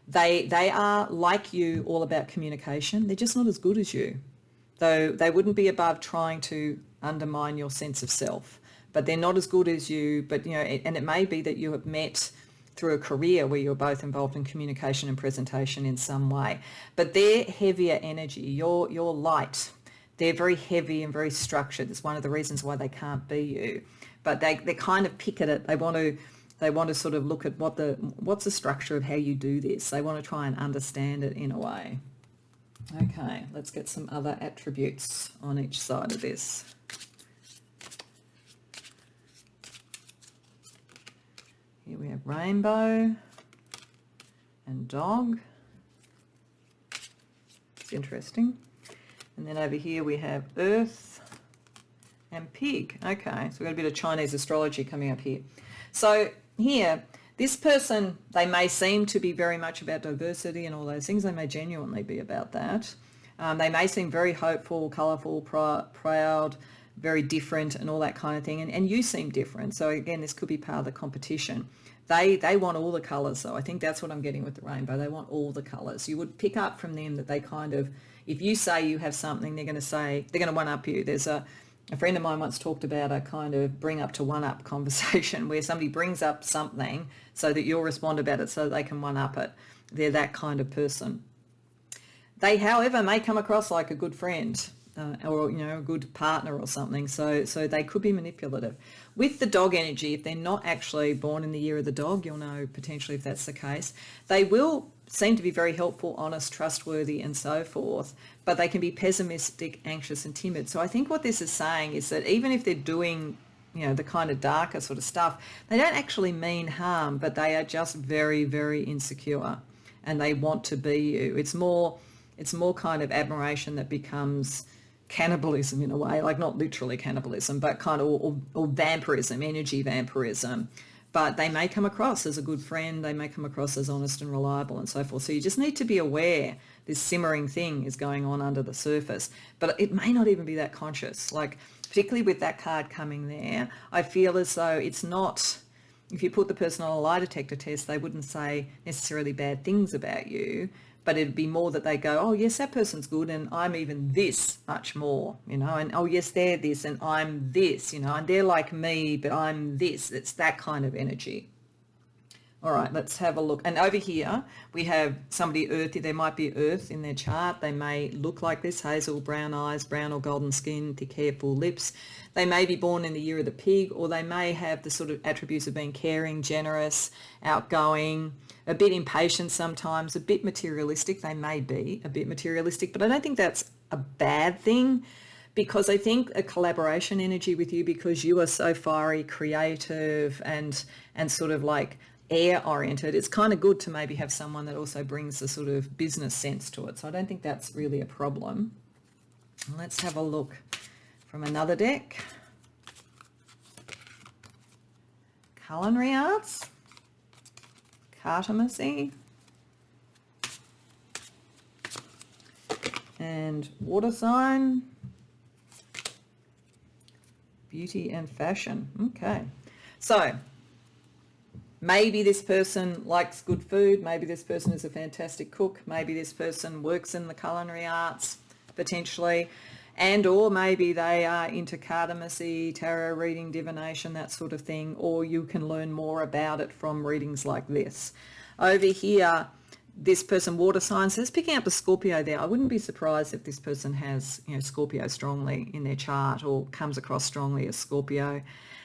They are, like you, all about communication. They're just not as good as you. Though they wouldn't be above trying to undermine your sense of self. But they're not as good as you. But, you know, and it may be that you have met through a career where you're both involved in communication and presentation in some way. But they're heavier energy. You're light. They're very heavy and very structured. It's one of the reasons why they can't be you. But they kind of pick at it. They want to sort of look at what's the structure of how you do this. They want to try and understand it in a way. Okay, let's get some other attributes on each side of this. Here we have rainbow and dog. It's interesting. And then over here we have earth and pig. Okay, so we've got a bit of Chinese astrology coming up here. So here, this person, they may seem to be very much about diversity and all those things. They may genuinely be about that. They may seem very hopeful, colourful, proud, very different and all that kind of thing. And you seem different. So again, this could be part of the competition. They want all the colours, though. I think that's what I'm getting with the rainbow. They want all the colours. You would pick up from them that they kind of, if you say you have something, they're going to one-up you. There's a friend of mine once talked about a kind of bring up to one-up conversation where somebody brings up something so that you'll respond about it so that they can one-up it. They're that kind of person. They, however, may come across like a good friend or, you know, a good partner or something. So they could be manipulative. With the dog energy, if they're not actually born in the year of the dog, you'll know potentially if that's the case. They will seem to be very helpful, honest, trustworthy and so forth, but they can be pessimistic, anxious and timid. So I think what this is saying is that even if they're doing, you know, the kind of darker sort of stuff, they don't actually mean harm, but they are just very, very insecure and they want to be you. It's more kind of admiration that becomes cannibalism in a way, like not literally cannibalism, but kind of, or vampirism, energy vampirism. But they may come across as a good friend, they may come across as honest and reliable and so forth. So you just need to be aware this simmering thing is going on under the surface. But it may not even be that conscious. Like, particularly with that card coming there, I feel as though it's not, if you put the person on a lie detector test, they wouldn't say necessarily bad things about you, but it'd be more that they go, oh yes, that person's good, and I'm even this much more, and oh yes, they're this and I'm this, and they're like me, but I'm this. It's that kind of energy. All right, let's have a look. And over here, we have somebody earthy. There might be earth in their chart. They may look like this: hazel, brown eyes, brown or golden skin, thick hair, full lips. They may be born in the year of the pig, or they may have the sort of attributes of being caring, generous, outgoing, a bit impatient sometimes, a bit materialistic. They may be a bit materialistic, but I don't think that's a bad thing, because I think a collaboration energy with you, because you are so fiery, creative, and sort of like air oriented, it's kind of good to maybe have someone that also brings a sort of business sense to it. So I don't think that's really a problem. Let's have a look from another deck. Culinary arts, cartomancy, and water sign, beauty and fashion. Okay, so maybe this person likes good food. Maybe this person is a fantastic cook. Maybe this person works in the culinary arts, potentially. And or maybe they are into cartomancy, tarot reading, divination, that sort of thing. Or you can learn more about it from readings like this. Over here, this person, water sign, says picking up the Scorpio there. I wouldn't be surprised if this person has, Scorpio strongly in their chart, or comes across strongly as Scorpio.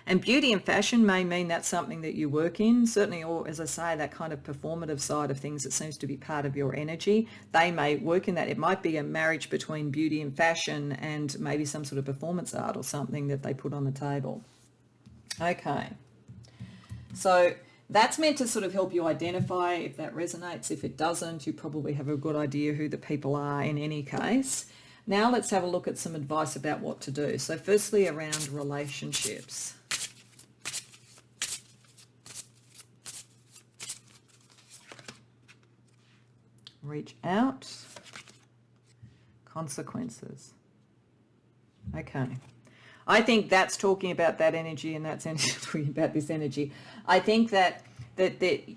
And beauty and fashion may mean that's something that you work in, certainly, or as I say, that kind of performative side of things that seems to be part of your energy. They may work in that. It might be a marriage between beauty and fashion and maybe some sort of performance art or something that they put on the table. Okay. So that's meant to sort of help you identify if that resonates. If it doesn't, you probably have a good idea who the people are in any case. Now let's have a look at some advice about what to do. So firstly, around relationships. Reach out. Consequences. Okay. I think that's talking about that energy, and that's talking about this energy. I think that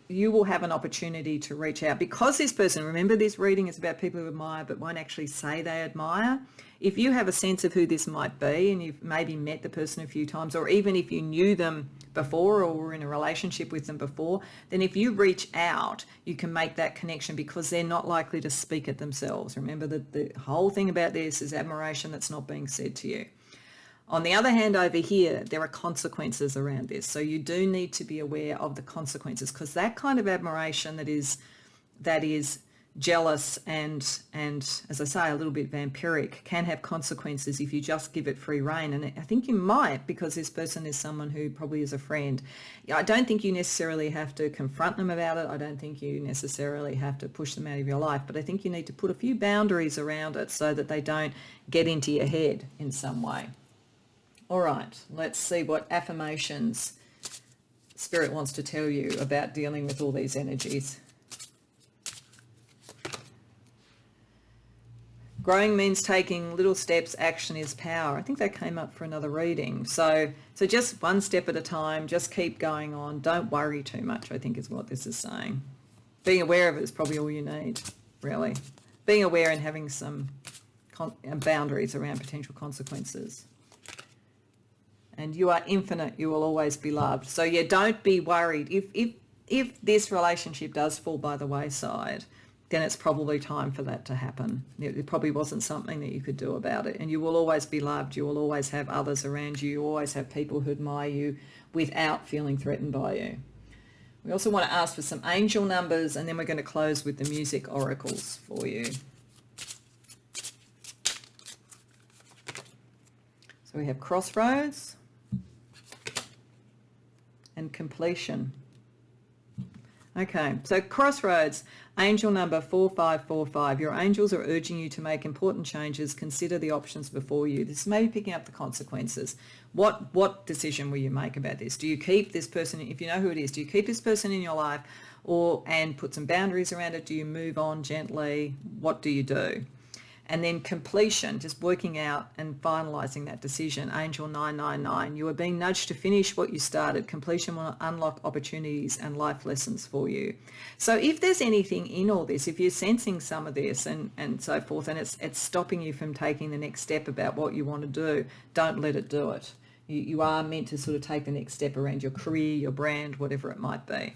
you will have an opportunity to reach out, because this person, remember, this reading is about people who admire but won't actually say they admire. If you have a sense of who this might be, and you've maybe met the person a few times, or even if you knew them before or were in a relationship with them before, then if you reach out, you can make that connection, because they're not likely to speak it themselves. Remember that the whole thing about this is admiration that's not being said to you. On the other hand, over here, there are consequences around this. So you do need to be aware of the consequences, because that kind of admiration that is jealous and as I say, a little bit vampiric, can have consequences if you just give it free rein. And I think you might, because this person is someone who probably is a friend. I don't think you necessarily have to confront them about it. I don't think you necessarily have to push them out of your life, but I think you need to put a few boundaries around it so that they don't get into your head in some way. All right, let's see what affirmations Spirit wants to tell you about dealing with all these energies. Growing means taking little steps. Action is power. I think that came up for another reading. So just one step at a time. Just keep going on. Don't worry too much, I think is what this is saying. Being aware of it is probably all you need, really. Being aware and having some boundaries around potential consequences. And you are infinite. You will always be loved. So yeah, don't be worried. If this relationship does fall by the wayside, then it's probably time for that to happen. It probably wasn't something that you could do about it. And you will always be loved. You will always have others around you. You always have people who admire you without feeling threatened by you. We also want to ask for some angel numbers, and then we're going to close with the music oracles for you. So we have crossroads and completion. Okay, so crossroads, angel number 4545. Your angels are urging you to make important changes. Consider the options before you. This may be picking up the consequences. What decision will you make about this? Do you keep this person, if you know who it is, do you keep this person in your life and put some boundaries around it? Do you move on gently? What do you do? And then completion, just working out and finalising that decision. Angel 999, you are being nudged to finish what you started. Completion will unlock opportunities and life lessons for you. So if there's anything in all this, if you're sensing some of this and so forth, and it's stopping you from taking the next step about what you want to do, don't let it do it. You are meant to sort of take the next step around your career, your brand, whatever it might be.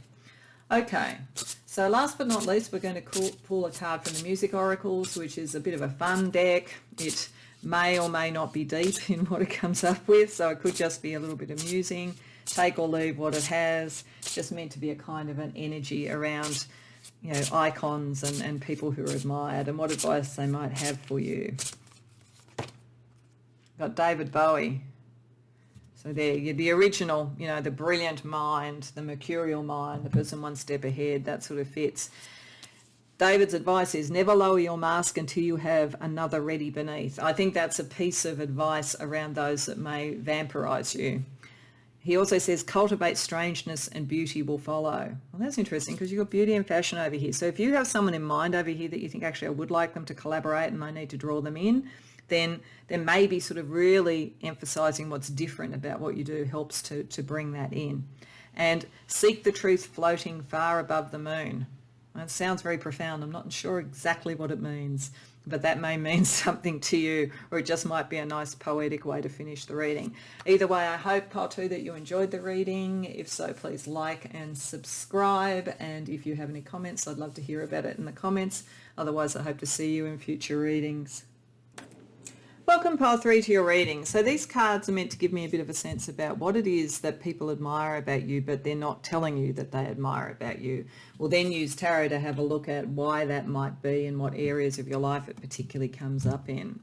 Okay, so last but not least, we're going to pull a card from the Music Oracles, which is a bit of a fun deck. It may or may not be deep in what it comes up with, so it could just be a little bit amusing. Take or leave what it has. Just meant to be a kind of an energy around, you know, icons and people who are admired and what advice they might have for you. Got David Bowie. So there, you're the original, you know, the brilliant mind, the mercurial mind, the person one step ahead, that sort of fits. David's advice is never lower your mask until you have another ready beneath. I think that's a piece of advice around those that may vampirize you. He also says cultivate strangeness and beauty will follow. Well, that's interesting because you've got beauty and fashion over here. So if you have someone in mind over here that you think actually I would like them to collaborate and I need to draw them in, then maybe sort of really emphasising what's different about what you do helps to bring that in. And seek the truth floating far above the moon. Well, it sounds very profound. I'm not sure exactly what it means, but that may mean something to you, or it just might be a nice poetic way to finish the reading. Either way, I hope, Pile 2, that you enjoyed the reading. If so, please like and subscribe. And if you have any comments, I'd love to hear about it in the comments. Otherwise, I hope to see you in future readings. Welcome, Pile 3, to your reading. So these cards are meant to give me a bit of a sense about what it is that people admire about you, but they're not telling you that they admire about you. We'll then use tarot to have a look at why that might be and what areas of your life it particularly comes up in.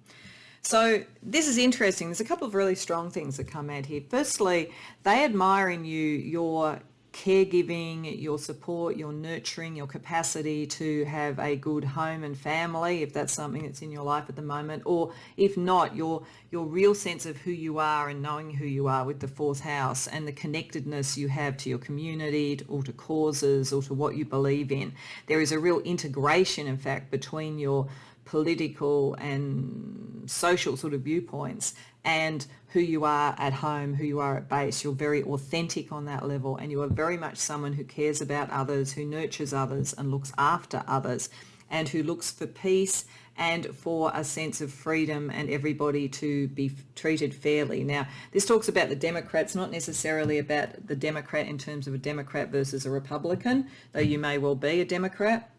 So this is interesting. There's a couple of really strong things that come out here. Firstly, they admire in you your caregiving, your support, your nurturing, your capacity to have a good home and family, if that's something that's in your life at the moment, or if not, your real sense of who you are and knowing who you are with the fourth house and the connectedness you have to your community or to causes or to what you believe in. There is a real integration, in fact, between your political and social sort of viewpoints and who you are at home, who you are at base. You're very authentic on that level, and you are very much someone who cares about others, who nurtures others and looks after others, and who looks for peace and for a sense of freedom and everybody to be treated fairly. Now, this talks about the Democrats, not necessarily about the Democrat in terms of a Democrat versus a Republican, though you may well be a Democrat.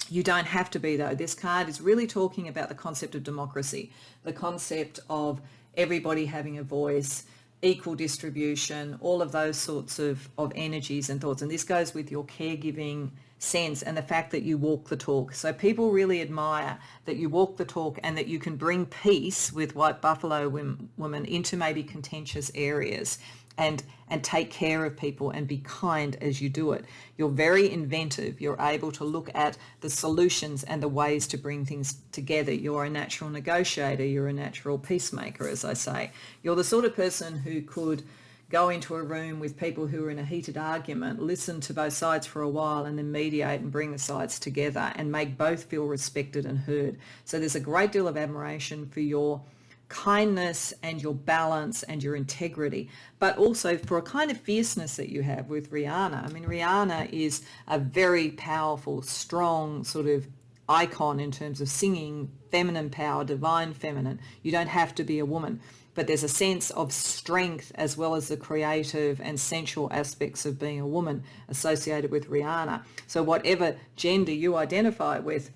You don't have to be, though. This card is really talking about the concept of democracy, the concept of everybody having a voice, equal distribution, all of those sorts of energies and thoughts. And this goes with your caregiving sense and the fact that you walk the talk. So people really admire that you walk the talk and that you can bring peace with white buffalo women into maybe contentious areas and take care of people and be kind as you do it. You're very inventive. You're able to look at the solutions and the ways to bring things together. You're a natural negotiator. You're a natural peacemaker, as I say. You're the sort of person who could go into a room with people who are in a heated argument, listen to both sides for a while and then mediate and bring the sides together and make both feel respected and heard. So there's a great deal of admiration for your kindness and your balance and your integrity, but also for a kind of fierceness that you have with Rihanna. I mean, Rihanna is a very powerful, strong sort of icon in terms of singing feminine power, divine feminine. You don't have to be a woman, but there's a sense of strength as well as the creative and sensual aspects of being a woman associated with Rihanna. So whatever gender you identify with,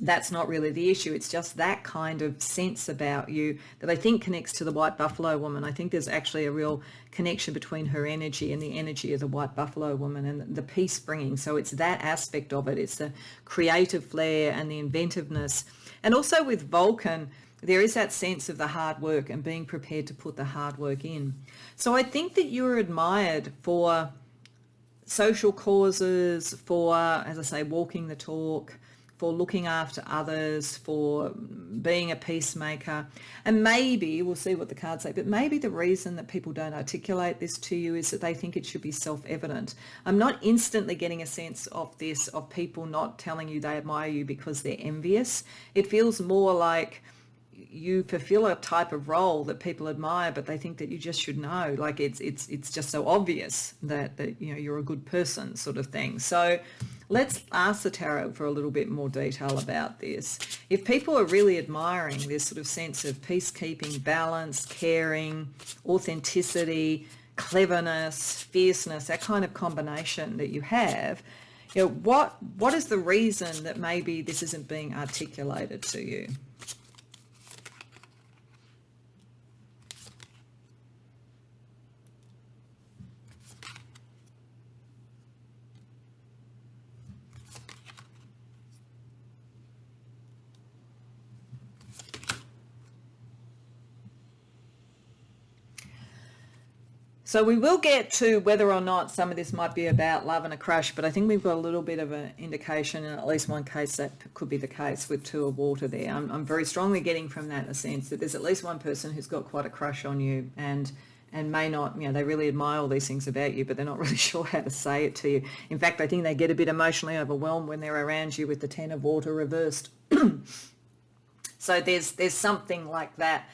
that's not really the issue. It's just that kind of sense about you that I think connects to the white buffalo woman. I think there's actually a real connection between her energy and the energy of the white buffalo woman and the peace bringing. So it's that aspect of it. It's the creative flair and the inventiveness. And also with Vulcan, there is that sense of the hard work and being prepared to put the hard work in. So I think that you're admired for social causes, for, as I say, walking the talk, for looking after others, for being a peacemaker. And maybe, we'll see what the cards say, but maybe the reason that people don't articulate this to you is that they think it should be self-evident. I'm not instantly getting a sense of this, of people not telling you they admire you because they're envious. It feels more like you fulfill a type of role that people admire, but they think that you just should know. Like it's just so obvious that you're a good person, sort of thing. So let's ask the tarot for a little bit more detail about this. If people are really admiring this sort of sense of peacekeeping, balance, caring, authenticity, cleverness, fierceness, that kind of combination that you have, what is the reason that maybe this isn't being articulated to you? So we will get to whether or not some of this might be about love and a crush, but I think we've got a little bit of an indication in at least one case that could be the case with Two of Water there. I'm very strongly getting from that a sense that there's at least one person who's got quite a crush on you and may not, they really admire all these things about you, but they're not really sure how to say it to you. In fact, I think they get a bit emotionally overwhelmed when they're around you with the Ten of Water reversed. So there's something like that.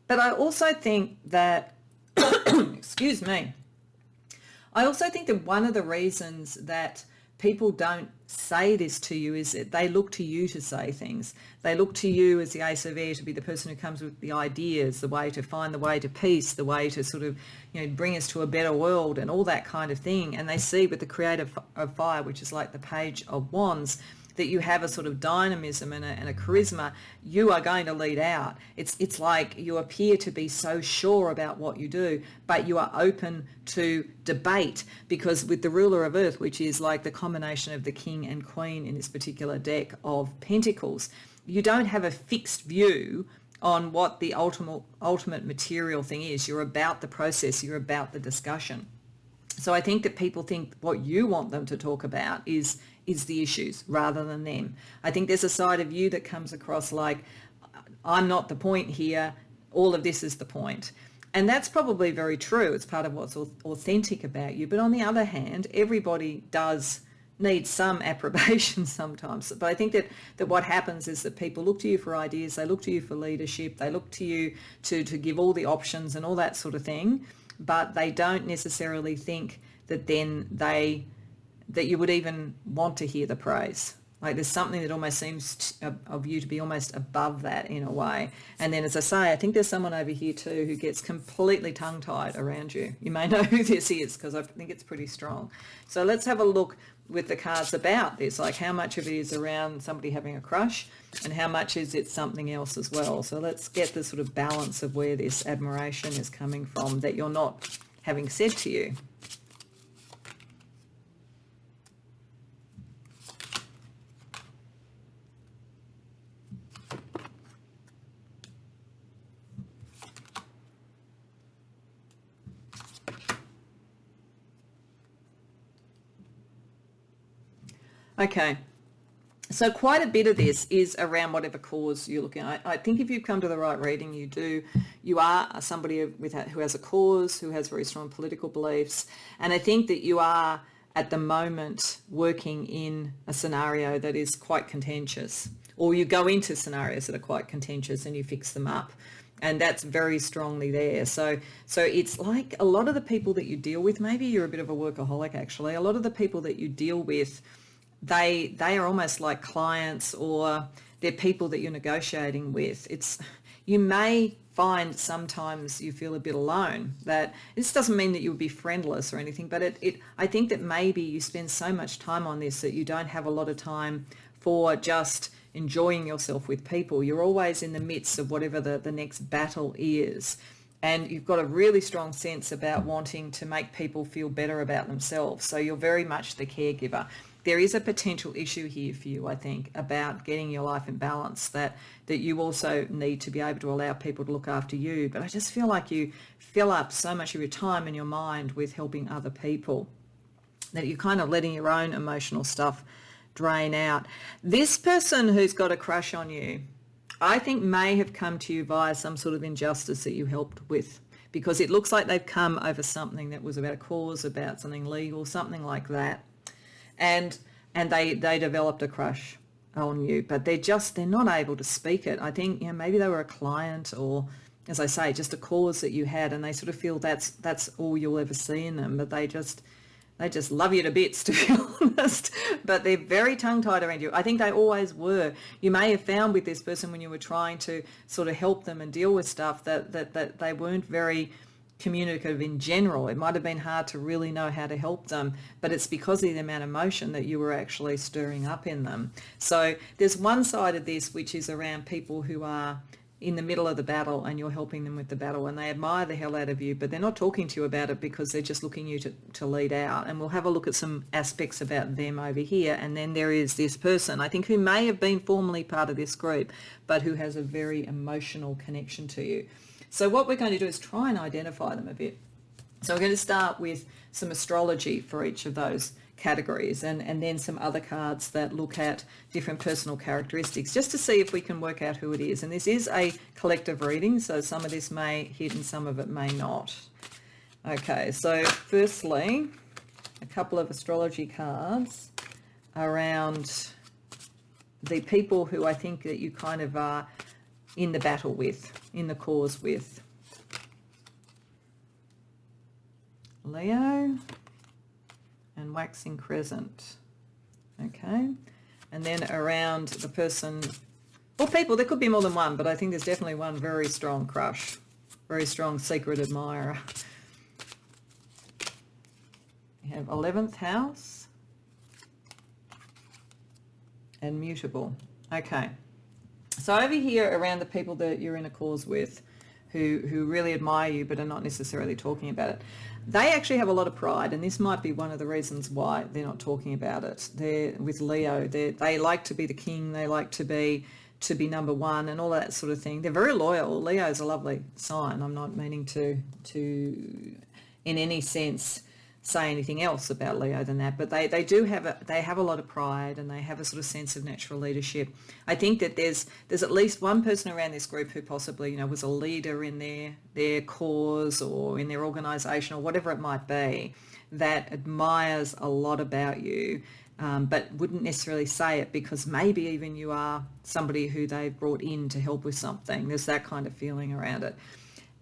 But I also think that excuse me. I also think that one of the reasons that people don't say this to you is that they look to you to say things. They look to you as the Ace of Air to be the person who comes with the ideas, the way to find the way to peace, the way to sort of, bring us to a better world and all that kind of thing. And they see with the Creative of Fire, which is like the Page of Wands, that you have a sort of dynamism and a charisma. You are going to lead out. It's like you appear to be so sure about what you do, but you are open to debate, because with the Ruler of Earth, which is like the combination of the King and Queen in this particular deck of Pentacles, you don't have a fixed view on what the ultimate material thing is. You're about the process. You're about the discussion. So I think that people think what you want them to talk about is the issues rather than them. I think there's a side of you that comes across like, I'm not the point here, all of this is the point. And that's probably very true. It's part of what's authentic about you. But on the other hand, everybody does need some approbation sometimes. But I think that what happens is that people look to you for ideas, they look to you for leadership, they look to you to give all the options and all that sort of thing, but they don't necessarily think that then that you would even want to hear the praise. Like there's something that almost seems of you to be almost above that in a way. And then, as I say, I think there's someone over here too who gets completely tongue-tied around you. You may know who this is, because I think it's pretty strong. So let's have a look with the cards about this, like how much of it is around somebody having a crush and how much is it something else as well. So let's get the sort of balance of where this admiration is coming from that you're not having said to you. Okay, so quite a bit of this is around whatever cause you're looking at. I think if you've come to the right reading, you are somebody who has a cause, who has very strong political beliefs. And I think that you are at the moment working in a scenario that is quite contentious, or you go into scenarios that are quite contentious and you fix them up. And that's very strongly there. So it's like a lot of the people that you deal with, maybe you're a bit of a workaholic actually, a lot of the people that you deal with, they are almost like clients, or they're people that you're negotiating with. You may find sometimes you feel a bit alone. That this doesn't mean that you'll be friendless or anything, but I think that maybe you spend so much time on this that you don't have a lot of time for just enjoying yourself with people. You're always in the midst of whatever the next battle is. And you've got a really strong sense about wanting to make people feel better about themselves. So you're very much the caregiver. There is a potential issue here for you, I think, about getting your life in balance, that you also need to be able to allow people to look after you. But I just feel like you fill up so much of your time and your mind with helping other people that you're kind of letting your own emotional stuff drain out. This person who's got a crush on you, I think may have come to you via some sort of injustice that you helped with, because it looks like they've come over something that was about a cause, about something legal, something like that. And they developed a crush on you, but they're not able to speak it. I think, maybe they were a client, or, as I say, just a cause that you had, and they sort of feel that's all you'll ever see in them, but they just love you to bits, to be honest, but they're very tongue-tied around you. I think they always were. You may have found with this person, when you were trying to sort of help them and deal with stuff, that they weren't very communicative in general. It might have been hard to really know how to help them, but it's because of the amount of emotion that you were actually stirring up in them. So there's one side of this which is around people who are in the middle of the battle and you're helping them with the battle, and they admire the hell out of you, but they're not talking to you about it because they're just looking you to lead out. And we'll have a look at some aspects about them over here. And then there is this person, I think, who may have been formerly part of this group, but who has a very emotional connection to you. So what we're going to do is try and identify them a bit. So we're going to start with some astrology for each of those categories, and then some other cards that look at different personal characteristics, just to see if we can work out who it is. And this is a collective reading, so some of this may hit and some of it may not. Okay, so firstly, a couple of astrology cards around the people who I think that you kind of are in the battle with, in the cause with. Leo and waxing crescent. Okay, and then around the person, or people, there could be more than one, but I think there's definitely one very strong crush, very strong secret admirer. You have 11th house and mutable. Okay, so over here around the people that you're in a cause with, who really admire you but are not necessarily talking about it, they actually have a lot of pride, and this might be one of the reasons why they're not talking about it. They're with Leo, they like to be the king, they like to be number one and all that sort of thing. They're very loyal. Leo's a lovely sign. I'm not meaning to in any sense say anything else about Leo than that, but they have a lot of pride, and they have a sort of sense of natural leadership. I think that there's at least one person around this group who possibly was a leader in their cause or in their organisation or whatever it might be, that admires a lot about you, but wouldn't necessarily say it because maybe even you are somebody who they've brought in to help with something. There's that kind of feeling around it,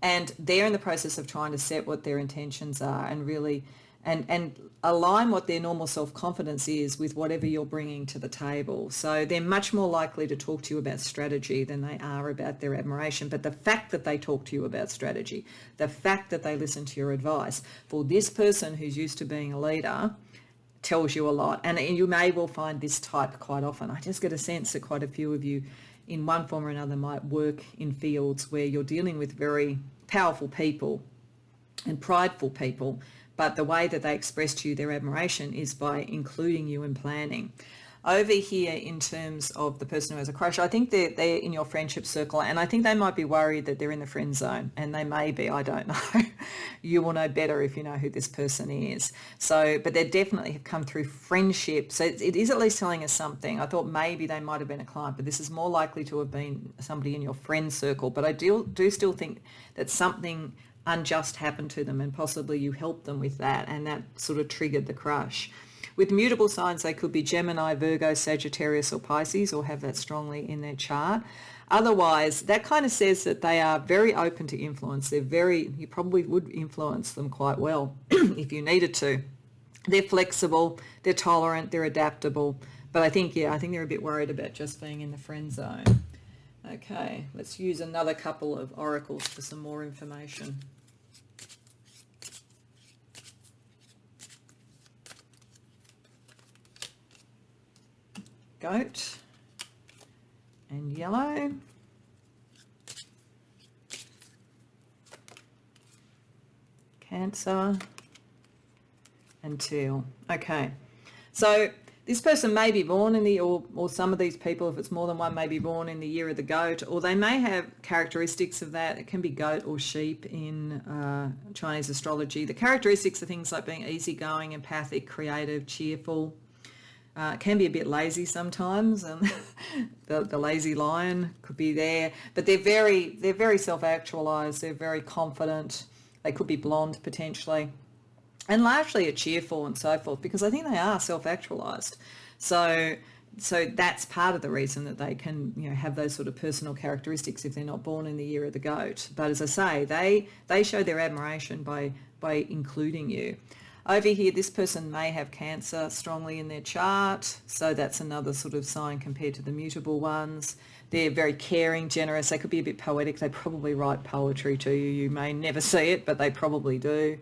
and they're in the process of trying to set what their intentions are and really and align what their normal self-confidence is with whatever you're bringing to the table. So they're much more likely to talk to you about strategy than they are about their admiration. But the fact that they talk to you about strategy, the fact that they listen to your advice, for this person who's used to being a leader, tells you a lot. And you may well find this type quite often. I just get a sense that quite a few of you in one form or another might work in fields where you're dealing with very powerful people and prideful people, but the way that they express to you their admiration is by including you in planning. Over here, in terms of the person who has a crush, I think they're in your friendship circle, and I think they might be worried that they're in the friend zone, and they may be, I don't know. You will know better if you know who this person is. So, but they definitely have come through friendship. So it is at least telling us something. I thought maybe they might have been a client, but this is more likely to have been somebody in your friend circle. But I do still think that something unjust happened to them, and possibly you helped them with that, and that sort of triggered the crush. With mutable signs, they could be Gemini, Virgo, Sagittarius or Pisces, or have that strongly in their chart. Otherwise, that kind of says that they are very open to influence. You probably would influence them quite well if you needed to. They're flexible, they're tolerant, they're adaptable, but I think they're a bit worried about just being in the friend zone. Okay, let's use another couple of oracles for some more information. Goat and yellow. Cancer and teal. Okay, so this person may be born in or some of these people, if it's more than one, may be born in the year of the goat, or they may have characteristics of that. It can be goat or sheep in Chinese astrology. The characteristics are things like being easygoing, empathic, creative, cheerful, Can be a bit lazy sometimes, and the lazy lion could be there. But they're very self-actualized. They're very confident. They could be blonde potentially, and largely are cheerful and so forth, because I think they are self-actualized. So that's part of the reason that they can, have those sort of personal characteristics if they're not born in the year of the goat. But as I say, they show their admiration by including you. Over here, this person may have Cancer strongly in their chart, so that's another sort of sign compared to the mutable ones. They're very caring, generous. They could be a bit poetic. They probably write poetry to you. You may never see it, but they probably do.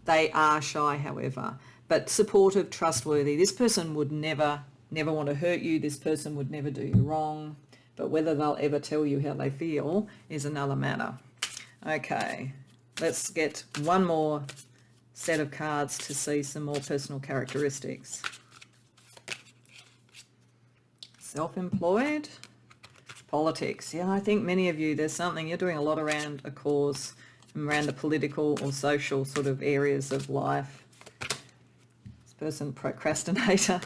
They are shy, however, but supportive, trustworthy. This person would never want to hurt you. This person would never do you wrong, but whether they'll ever tell you how they feel is another matter. Okay, let's get one more set of cards to see some more personal characteristics. Self-employed, politics. Yeah, I think many of you, there's something, you're doing a lot around a cause, around the political or social sort of areas of life. This person, procrastinator.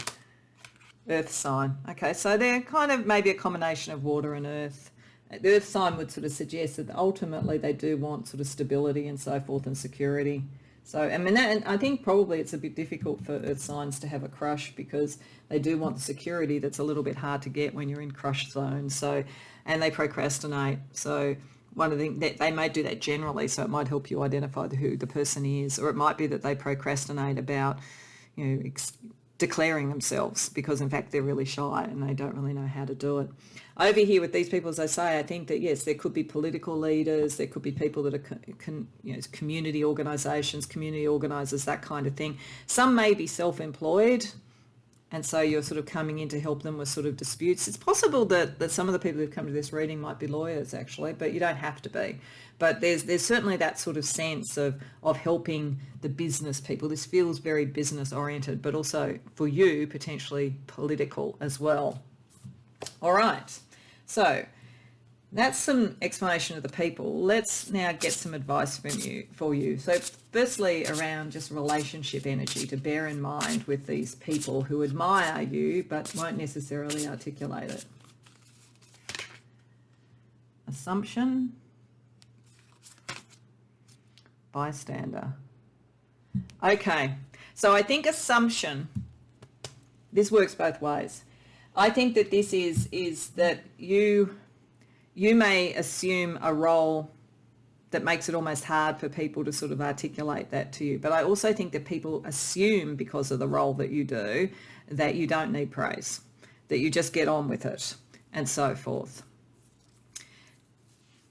Earth sign. Okay, so they're kind of maybe a combination of water and earth. The earth sign would sort of suggest that ultimately they do want sort of stability and so forth and security. So, I mean, and I think probably it's a bit difficult for earth signs to have a crush, because they do want the security that's a little bit hard to get when you're in crush zone. So, and they procrastinate. So one of the things that they may do that generally, so it might help you identify who the person is, or it might be that they procrastinate about, declaring themselves, because in fact they're really shy and they don't really know how to do it. Over here with these people, as I say, I think that yes, there could be political leaders, there could be people that are community organisations, community organisers, that kind of thing. Some may be self-employed, and so you're sort of coming in to help them with sort of disputes. It's possible that some of the people who've come to this reading might be lawyers actually, but you don't have to be. But there's certainly that sort of sense of helping the business people. This feels very business oriented, but also for you potentially political as well. All right, so that's some explanation of the people. Let's now get some advice for you. So firstly, around just relationship energy to bear in mind with these people who admire you but won't necessarily articulate it. Assumption, bystander. Okay, so I think assumption, this works both ways. I think that this is that you may assume a role that makes it almost hard for people to sort of articulate that to you. But I also think that people assume, because of the role that you do, that you don't need praise, that you just get on with it and so forth.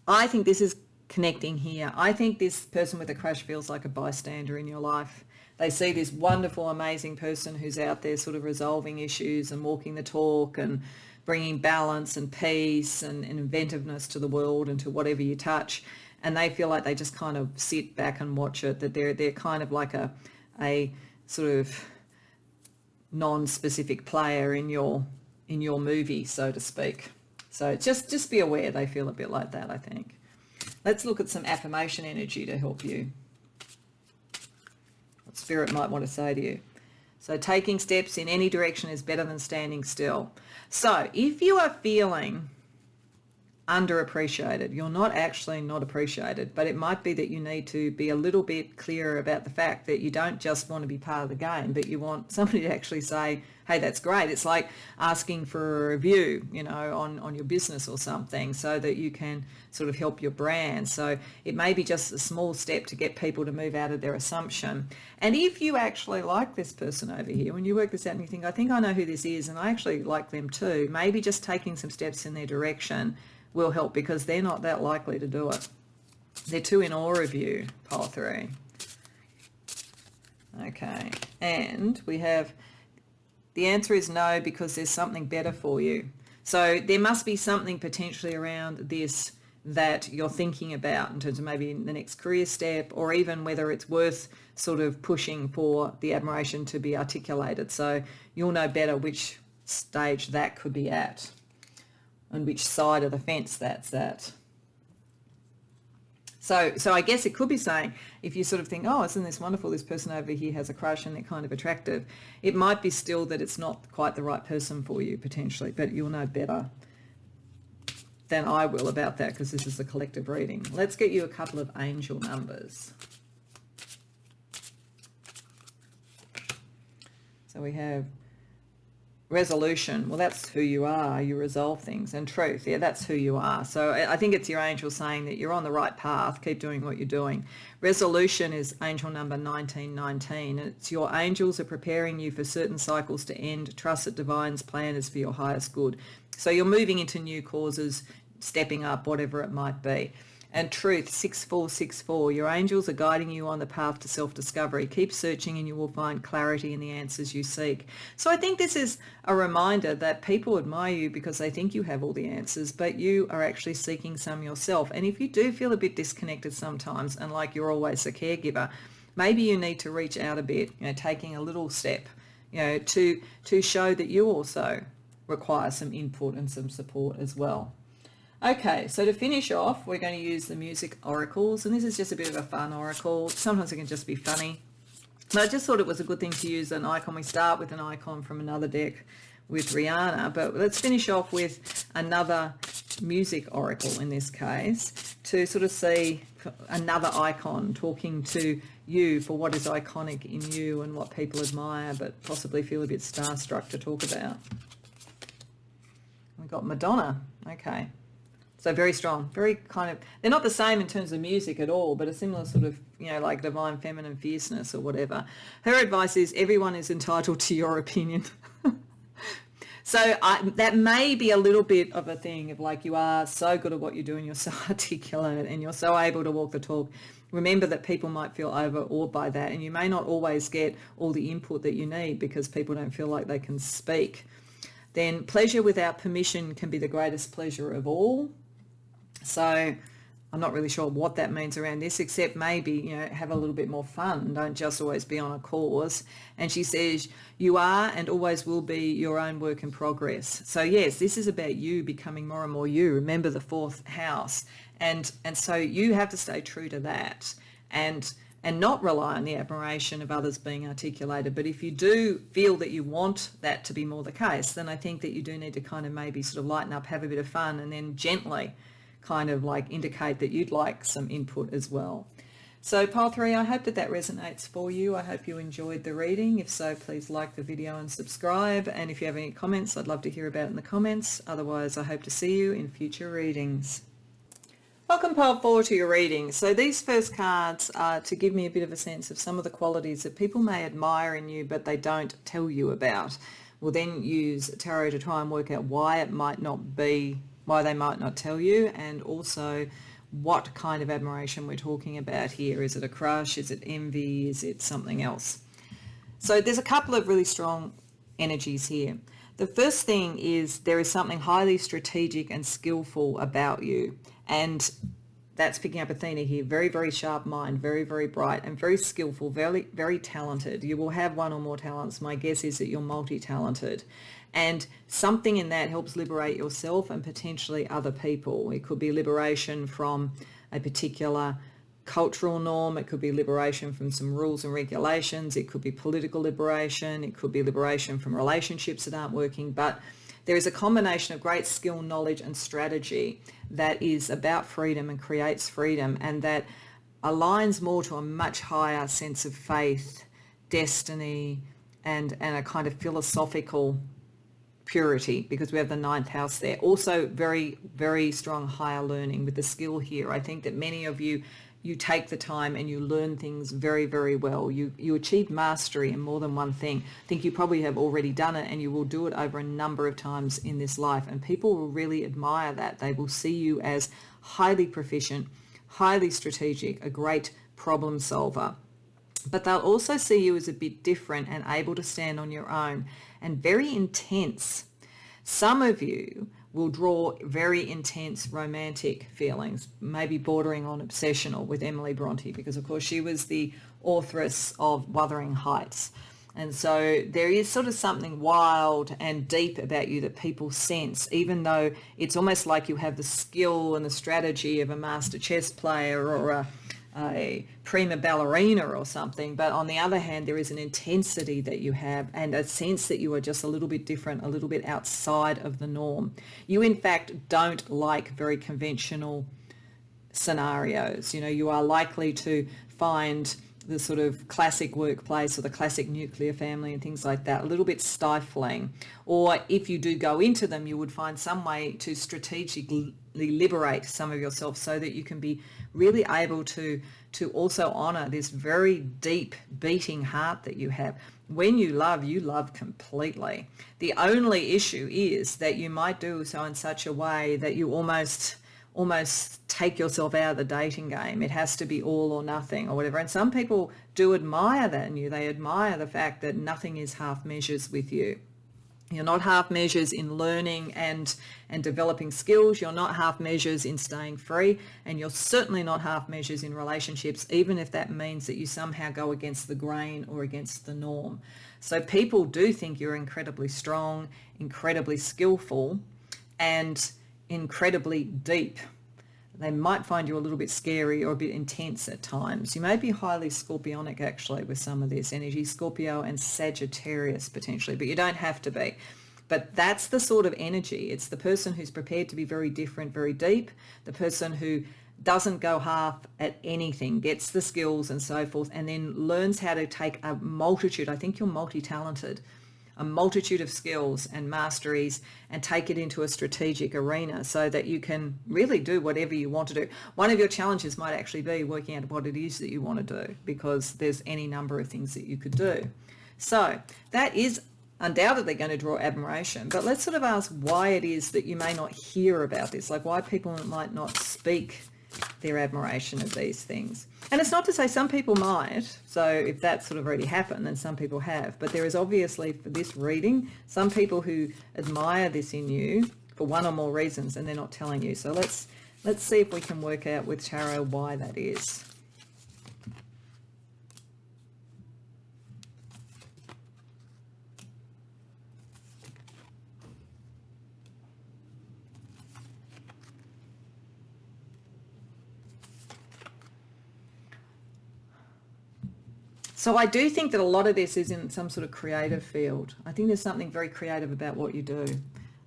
I think this is connecting here. I think this person with a crush feels like a bystander in your life. They see this wonderful, amazing person who's out there sort of resolving issues and walking the talk and bringing balance and peace and inventiveness to the world and to whatever you touch. And they feel like they just kind of sit back and watch it, that they're kind of like a sort of non-specific player in your movie, so to speak. So just be aware they feel a bit like that, I think. Let's look at some affirmation energy to help you. What Spirit might want to say to you. So taking steps in any direction is better than standing still. So if you are feeling underappreciated, you're not actually not appreciated, but it might be that you need to be a little bit clearer about the fact that you don't just want to be part of the game, but you want somebody to actually say, hey, that's great. It's like asking for a review, on your business or something, so that you can sort of help your brand. So it may be just a small step to get people to move out of their assumption. And if you actually like this person over here, when you work this out and you think, I think I know who this is and I actually like them too, maybe just taking some steps in their direction will help, because they're not that likely to do it. They're too in awe of you, pile 3. Okay, and we have the answer is no, because there's something better for you. So there must be something potentially around this that you're thinking about in terms of maybe the next career step, or even whether it's worth sort of pushing for the admiration to be articulated. So you'll know better which stage that could be at and which side of the fence that's at. So I guess it could be saying, if you sort of think, oh, isn't this wonderful, this person over here has a crush and they're kind of attractive, it might be still that it's not quite the right person for you potentially, but you'll know better than I will about that because this is a collective reading. Let's get you a couple of angel numbers. So we have resolution. Well, that's who you are. You resolve things. And truth. Yeah, that's who you are. So I think it's your angel saying that you're on the right path. Keep doing what you're doing. Resolution is angel number 1919. And it's your angels are preparing you for certain cycles to end. Trust that divine's plan is for your highest good. So you're moving into new causes, stepping up, whatever it might be. And truth, 6464, your angels are guiding you on the path to self-discovery. Keep searching and you will find clarity in the answers you seek. So I think this is a reminder that people admire you because they think you have all the answers, but you are actually seeking some yourself. And if you do feel a bit disconnected sometimes and like you're always the caregiver, maybe you need to reach out a bit, taking a little step, to show that you also require some input and some support as well. Okay, so to finish off, we're going to use the music oracles, and this is just a bit of a fun oracle. Sometimes it can just be funny, but I just thought it was a good thing to use an icon. We start with an icon from another deck with Rihanna, but let's finish off with another music oracle in this case to sort of see another icon talking to you for what is iconic in you and what people admire but possibly feel a bit starstruck to talk about. We've got Madonna. Okay. So very strong, very kind of, they're not the same in terms of music at all, but a similar sort of, like divine feminine fierceness or whatever. Her advice is everyone is entitled to your opinion. So that may be a little bit of a thing of like you are so good at what you do and you're so articulate and you're so able to walk the talk. Remember that people might feel overawed by that and you may not always get all the input that you need because people don't feel like they can speak. Then pleasure without permission can be the greatest pleasure of all. So I'm not really sure what that means around this, except maybe, have a little bit more fun. Don't just always be on a course. And she says, you are and always will be your own work in progress. So yes, this is about you becoming more and more you. Remember the fourth house. And so you have to stay true to that and not rely on the admiration of others being articulated. But if you do feel that you want that to be more the case, then I think that you do need to kind of maybe sort of lighten up, have a bit of fun, and then gently kind of like indicate that you'd like some input as well. So pile 3, I hope that resonates for you. I hope you enjoyed the reading. If so, please like the video and subscribe. And if you have any comments, I'd love to hear about it in the comments. Otherwise, I hope to see you in future readings. Welcome pile 4 to your reading. So these first cards are to give me a bit of a sense of some of the qualities that people may admire in you, but they don't tell you about. We'll then use tarot to try and work out why they might not tell you, and also what kind of admiration we're talking about here. Is it a crush? Is it envy? Is it something else? So there's a couple of really strong energies here. The first thing is there is something highly strategic and skillful about you, and that's picking up Athena here. Very, very sharp mind, very, very bright and very skillful, very, very talented. You will have one or more talents. My guess is that you're multi-talented. And something in that helps liberate yourself and potentially other people. It could be liberation from a particular cultural norm. It could be liberation from some rules and regulations. It could be political liberation. It could be liberation from relationships that aren't working. But there is a combination of great skill, knowledge and strategy that is about freedom and creates freedom, and that aligns more to a much higher sense of faith, destiny, and a kind of philosophical purity, because we have the 9th house there. Also very, very strong higher learning with the skill here. I think that many of you take the time and you learn things very, very well. You achieve mastery in more than one thing. I think you probably have already done it and you will do it over a number of times in this life, and people will really admire that. They will see you as highly proficient, highly strategic, a great problem solver. But they'll also see you as a bit different and able to stand on your own and very intense. Some of you will draw very intense romantic feelings, maybe bordering on obsessional with Emily Bronte, because of course she was the authoress of Wuthering Heights. And so there is sort of something wild and deep about you that people sense, even though it's almost like you have the skill and the strategy of a master chess player or a prima ballerina or something. But on the other hand, there is an intensity that you have and a sense that you are just a little bit different, a little bit outside of the norm. You, in fact, don't like very conventional scenarios. You know, you are likely to find the sort of classic workplace or the classic nuclear family and things like that a little bit stifling. Or if you do go into them, you would find some way to strategically liberate some of yourself so that you can be really able to also honor this very deep beating heart that you have. When you love completely. The only issue is that you might do so in such a way that you almost take yourself out of the dating game. It has to be all or nothing or whatever. And some people do admire that in you. They admire the fact that nothing is half measures with you. You're not half measures in learning and developing skills. You're not half measures in staying free. And you're certainly not half measures in relationships, even if that means that you somehow go against the grain or against the norm. So people do think you're incredibly strong, incredibly skillful, and incredibly deep. They might find you a little bit scary or a bit intense at times. You may be highly scorpionic actually with some of this energy, Scorpio and Sagittarius potentially, but you don't have to be. But that's the sort of energy. It's the person who's prepared to be very different, very deep, the person who doesn't go half at anything, gets the skills and so forth, and then learns how to take a multitude. I think you're multi-talented, a multitude of skills and masteries and take it into a strategic arena so that you can really do whatever you want to do. One of your challenges might actually be working out what it is that you want to do, because there's any number of things that you could do. So that is undoubtedly going to draw admiration, but let's sort of ask why it is that you may not hear about this, like why people might not speak their admiration of these things. And it's not to say some people might, so if that's sort of already happened, then some people have, but there is obviously for this reading some people who admire this in you for one or more reasons and they're not telling you. So let's see if we can work out with tarot why that is. So I do think that a lot of this is in some sort of creative field. I think there's something very creative about what you do.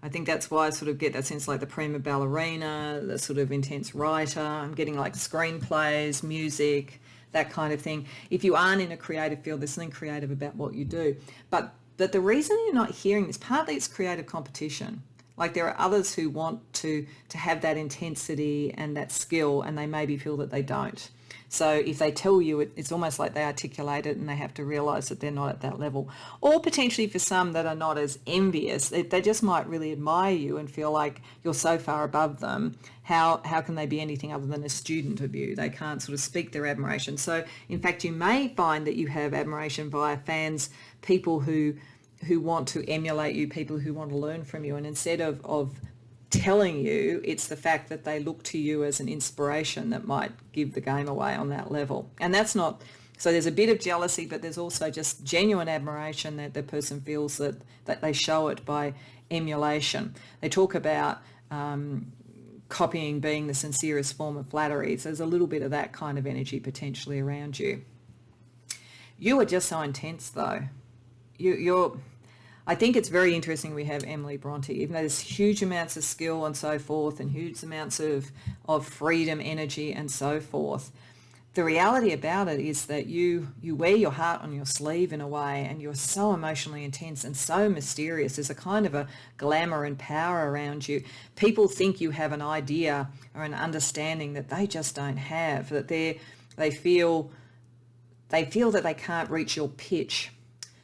I think that's why I sort of get that sense like the prima ballerina, the sort of intense writer. I'm getting like screenplays, music, that kind of thing. If you aren't in a creative field, there's something creative about what you do. But the reason you're not hearing this, partly it's creative competition. Like there are others who want to have that intensity and that skill, and they maybe feel that they don't. So if they tell you, it's almost like they articulate it and they have to realise that they're not at that level. Or potentially for some that are not as envious, they just might really admire you and feel like you're so far above them. How can they be anything other than a student of you? They can't sort of speak their admiration. So in fact, you may find that you have admiration via fans, people who want to emulate you, people who want to learn from you. And instead of telling you, it's the fact that they look to you as an inspiration that might give the game away on that level. And that's not, so there's a bit of jealousy, but there's also just genuine admiration that the person feels that they show it by emulation. They talk about copying being the sincerest form of flattery. So there's a little bit of that kind of energy potentially around you. You are just so intense though. I think it's very interesting we have Emily Bronte, even though there's huge amounts of skill and so forth and huge amounts of freedom, energy and so forth. The reality about it is that you wear your heart on your sleeve in a way, and you're so emotionally intense and so mysterious. There's a kind of a glamour and power around you. People think you have an idea or an understanding that they just don't have, that they feel that they can't reach your pitch.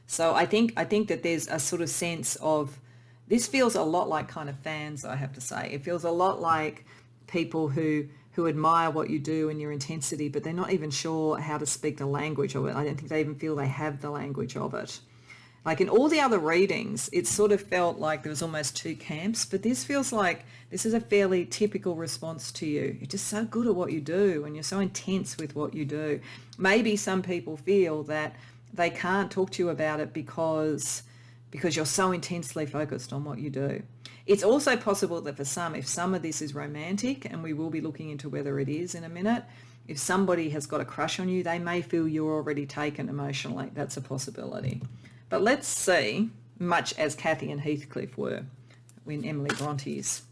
So I think that there's a sort of sense of, this feels a lot like kind of fans, I have to say. It feels a lot like people who admire what you do and your intensity, but they're not even sure how to speak the language of it. I don't think they even feel they have the language of it. Like in all the other readings, it sort of felt like there was almost two camps, but this feels like this is a fairly typical response to you. You're just so good at what you do and you're so intense with what you do. Maybe some people feel that they can't talk to you about it because you're so intensely focused on what you do. It's also possible that for some, if some of this is romantic, and we will be looking into whether it is in a minute, if somebody has got a crush on you, they may feel you're already taken emotionally. That's a possibility. But let's see, much as Kathy and Heathcliff were when Emily Bronte's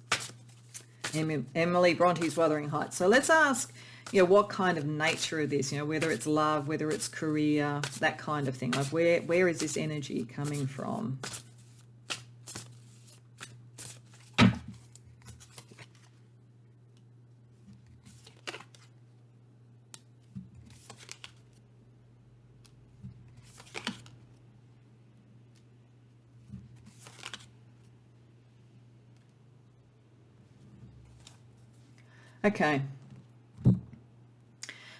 Wuthering Heights. So let's ask, what kind of nature of this, whether it's love, whether it's career, that kind of thing. Like where is this energy coming from? Okay.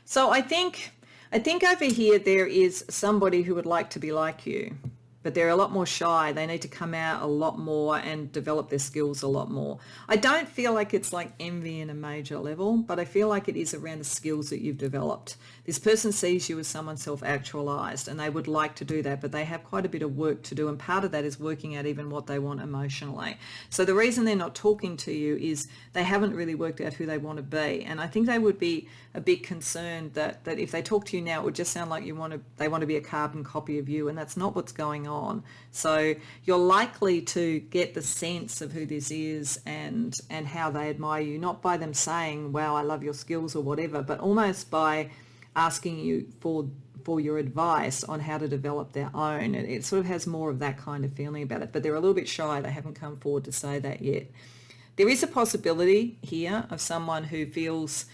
So I think over here there is somebody who would like to be like you, but they're a lot more shy. They need to come out a lot more and develop their skills a lot more. I don't feel like it's like envy in a major level, but I feel like it is around the skills that you've developed. This person sees you as someone self-actualized, and they would like to do that, but they have quite a bit of work to do, and part of that is working out even what they want emotionally. So the reason they're not talking to you is they haven't really worked out who they want to be, and I think they would be a bit concerned that if they talk to you now, it would just sound like they want to be a carbon copy of you, and that's not what's going on. So you're likely to get the sense of who this is and how they admire you, not by them saying, wow, I love your skills or whatever, but almost by asking you for your advice on how to develop their own. It sort of has more of that kind of feeling about it, but they're a little bit shy. They haven't come forward to say that yet. There is a possibility here of someone who feels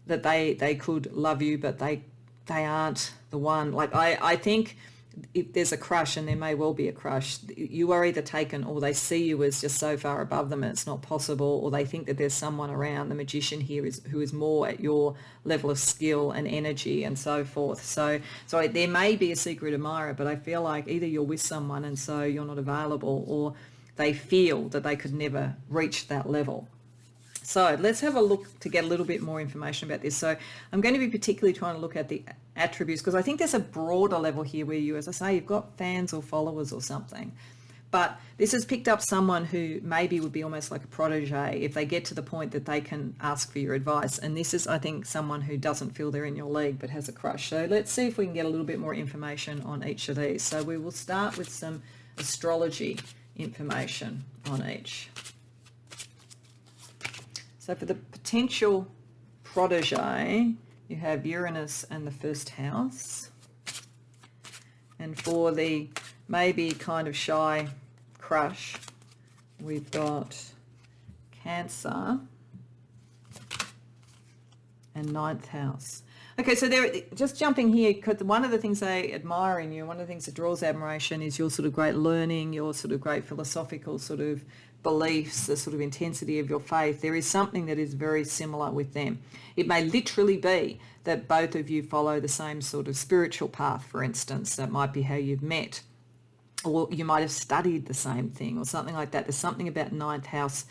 that they could love you, but they aren't the one. Like I think if there's a crush, and there may well be a crush, you are either taken, or they see you as just so far above them and it's not possible, or they think that there's someone around. The magician here who is more at your level of skill and energy and so forth. So there may be a secret admirer, but I feel like either you're with someone and so you're not available, or they feel that they could never reach that level. So let's have a look to get a little bit more information about this. So I'm going to be particularly trying to look at the attributes, because I think there's a broader level here where you, as I say, you've got fans or followers or something. But this has picked up someone who maybe would be almost like a protege if they get to the point that they can ask for your advice. And this is, I think, someone who doesn't feel they're in your league but has a crush. So let's see if we can get a little bit more information on each of these. So we will start with some astrology information on each. So for the potential protege, you have Uranus and the first house. And for the maybe kind of shy crush, we've got Cancer and ninth house. Okay, so they're just jumping here, because one of the things they admire in you, one of the things that draws admiration is your sort of great learning, your sort of great philosophical sort of beliefs, the sort of intensity of your faith. There is something that is very similar with them. It may literally be that both of you follow the same sort of spiritual path, for instance. That might be how you've met. Or you might have studied the same thing or something like that. There's something about ninth house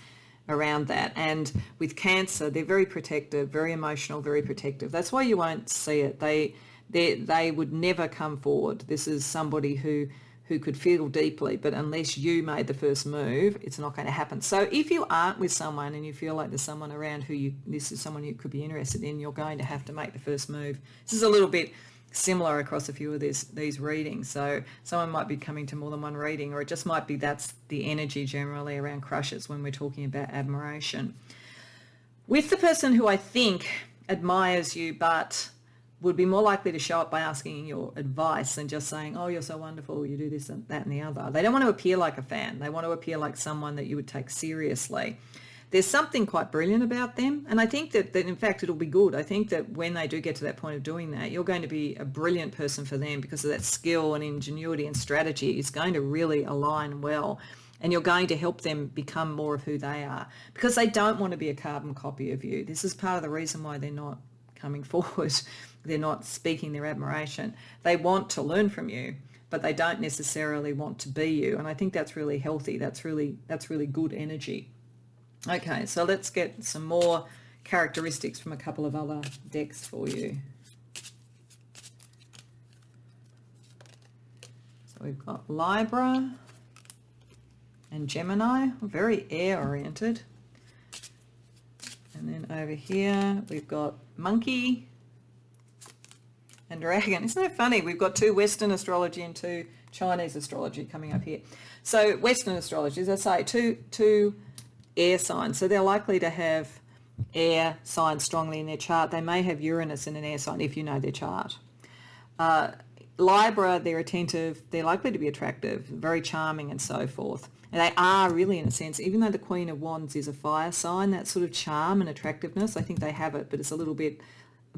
around that. And with Cancer, they're very protective, very emotional, very protective. That's why you won't see it. They would never come forward. This is somebody who could feel deeply, but unless you made the first move, it's not going to happen. So if you aren't with someone and you feel like there's someone around this is someone you could be interested in, you're going to have to make the first move. This is a little bit similar across a few of these readings. So someone might be coming to more than one reading, or it just might be that's the energy generally around crushes when we're talking about admiration. With the person who I think admires you but would be more likely to show up by asking your advice than just saying, oh, you're so wonderful, you do this and that and the other. They don't want to appear like a fan. They want to appear like someone that you would take seriously. There's something quite brilliant about them, and I think that in fact it'll be good. I think that when they do get to that point of doing that, you're going to be a brilliant person for them, because of that skill and ingenuity and strategy is going to really align well, and you're going to help them become more of who they are, because they don't want to be a carbon copy of you. This is part of the reason why they're not coming forward. They're not speaking their admiration. They want to learn from you, but they don't necessarily want to be you, and I think that's really healthy. That's really good energy. Okay, so let's get some more characteristics from a couple of other decks for you. We've got Libra and Gemini, very air-oriented. And then over here, we've got Monkey and Dragon. Isn't that funny? We've got 2 Western astrology and 2 Chinese astrology coming up here. So Western astrology, as I say, two air signs. So they're likely to have air signs strongly in their chart. They may have Uranus in an air sign if you know their chart. Libra, they're attentive, they're likely to be attractive, very charming and so forth. And they are really, in a sense, even though the Queen of Wands is a fire sign, that sort of charm and attractiveness, I think they have it, but it's a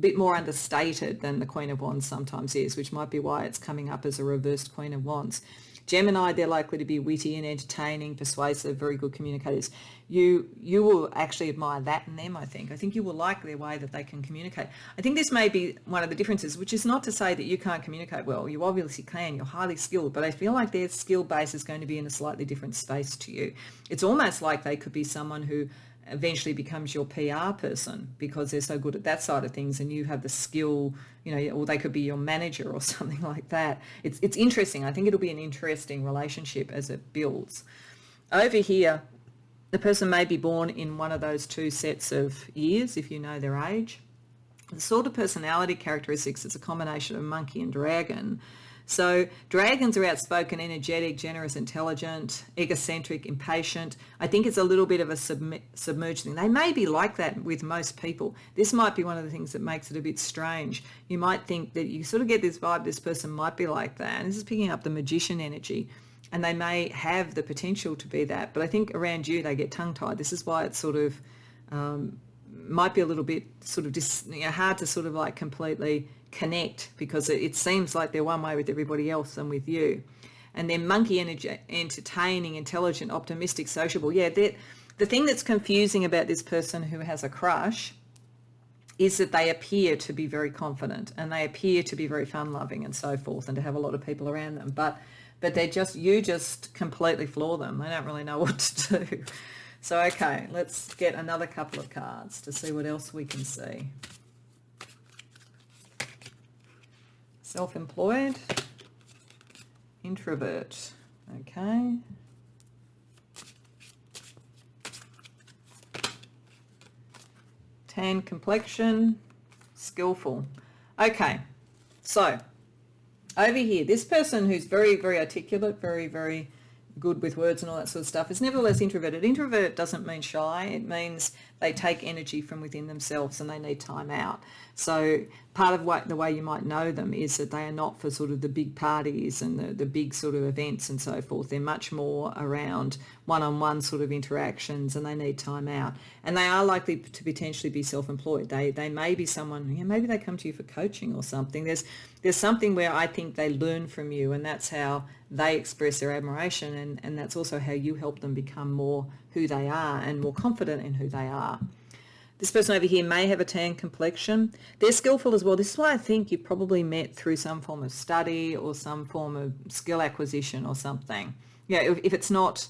bit more understated than the Queen of Wands sometimes is, which might be why it's coming up as a reversed Queen of Wands. Gemini, they're likely to be witty and entertaining, persuasive, very good communicators. You will actually admire that in them, I think. I think you will like their way that they can communicate. I think this may be one of the differences, which is not to say that you can't communicate well. You obviously can. You're highly skilled, but I feel like their skill base is going to be in a slightly different space to you. It's almost like they could be someone who eventually becomes your PR person because they're so good at that side of things and you have the skill, or they could be your manager or something like that. It's interesting. I think it'll be an interesting relationship as it builds. Over here, the person may be born in one of those 2 sets of years if you know their age. The sort of personality characteristics, it's a combination of monkey and dragon. So dragons are outspoken, energetic, generous, intelligent, egocentric, impatient. I think it's a little bit of a submerged thing. They may be like that with most people. This might be one of the things that makes it a bit strange. You might think that you sort of get this vibe, this person might be like that. And this is picking up the magician energy. And they may have the potential to be that. But I think around you, they get tongue-tied. This is why it's sort of might be a little bit sort of hard to sort of like completely connect because it seems like they're one way with everybody else than with you. And then monkey energy, entertaining, intelligent, optimistic, sociable. Yeah, the thing that's confusing about this person who has a crush is that they appear to be very confident and they appear to be very fun-loving and so forth and to have a lot of people around them. But you just completely floor them. They don't really know what to do. So, okay, let's get another couple of cards to see what else we can see. Self-employed, introvert, okay. Tan complexion, skillful. Okay, so over here, this person who's very, very articulate, very, very good with words and all that sort of stuff is nevertheless introverted. Introvert doesn't mean shy. It means they take energy from within themselves and they need time out. So part of the way you might know them is that they are not for sort of the big parties and the big sort of events and so forth. They're much more around one-on-one sort of interactions and they need time out. And they are likely to potentially be self-employed. They may be someone, maybe they come to you for coaching or something. There's something where I think they learn from you and that's how they express their admiration and that's also how you help them become more who they are and more confident in who they are. This person over here may have a tan complexion. They're skillful as well. This is why I think you probably met through some form of study or some form of skill acquisition or something. Yeah, if it's not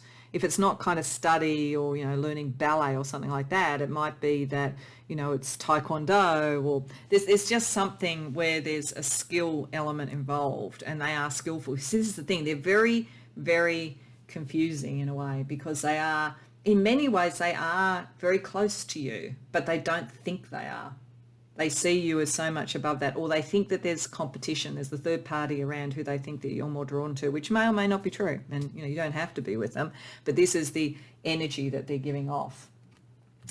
kind of study or, learning ballet or something like that, it might be that, it's taekwondo or there's just something where there's a skill element involved and they are skillful. This is the thing. They're very, very confusing in a way because they are, in many ways, they are very close to you, but they don't think they are. They see you as so much above that, or they think that there's competition. There's the third party around who they think that you're more drawn to, which may or may not be true. And, you don't have to be with them, but this is the energy that they're giving off.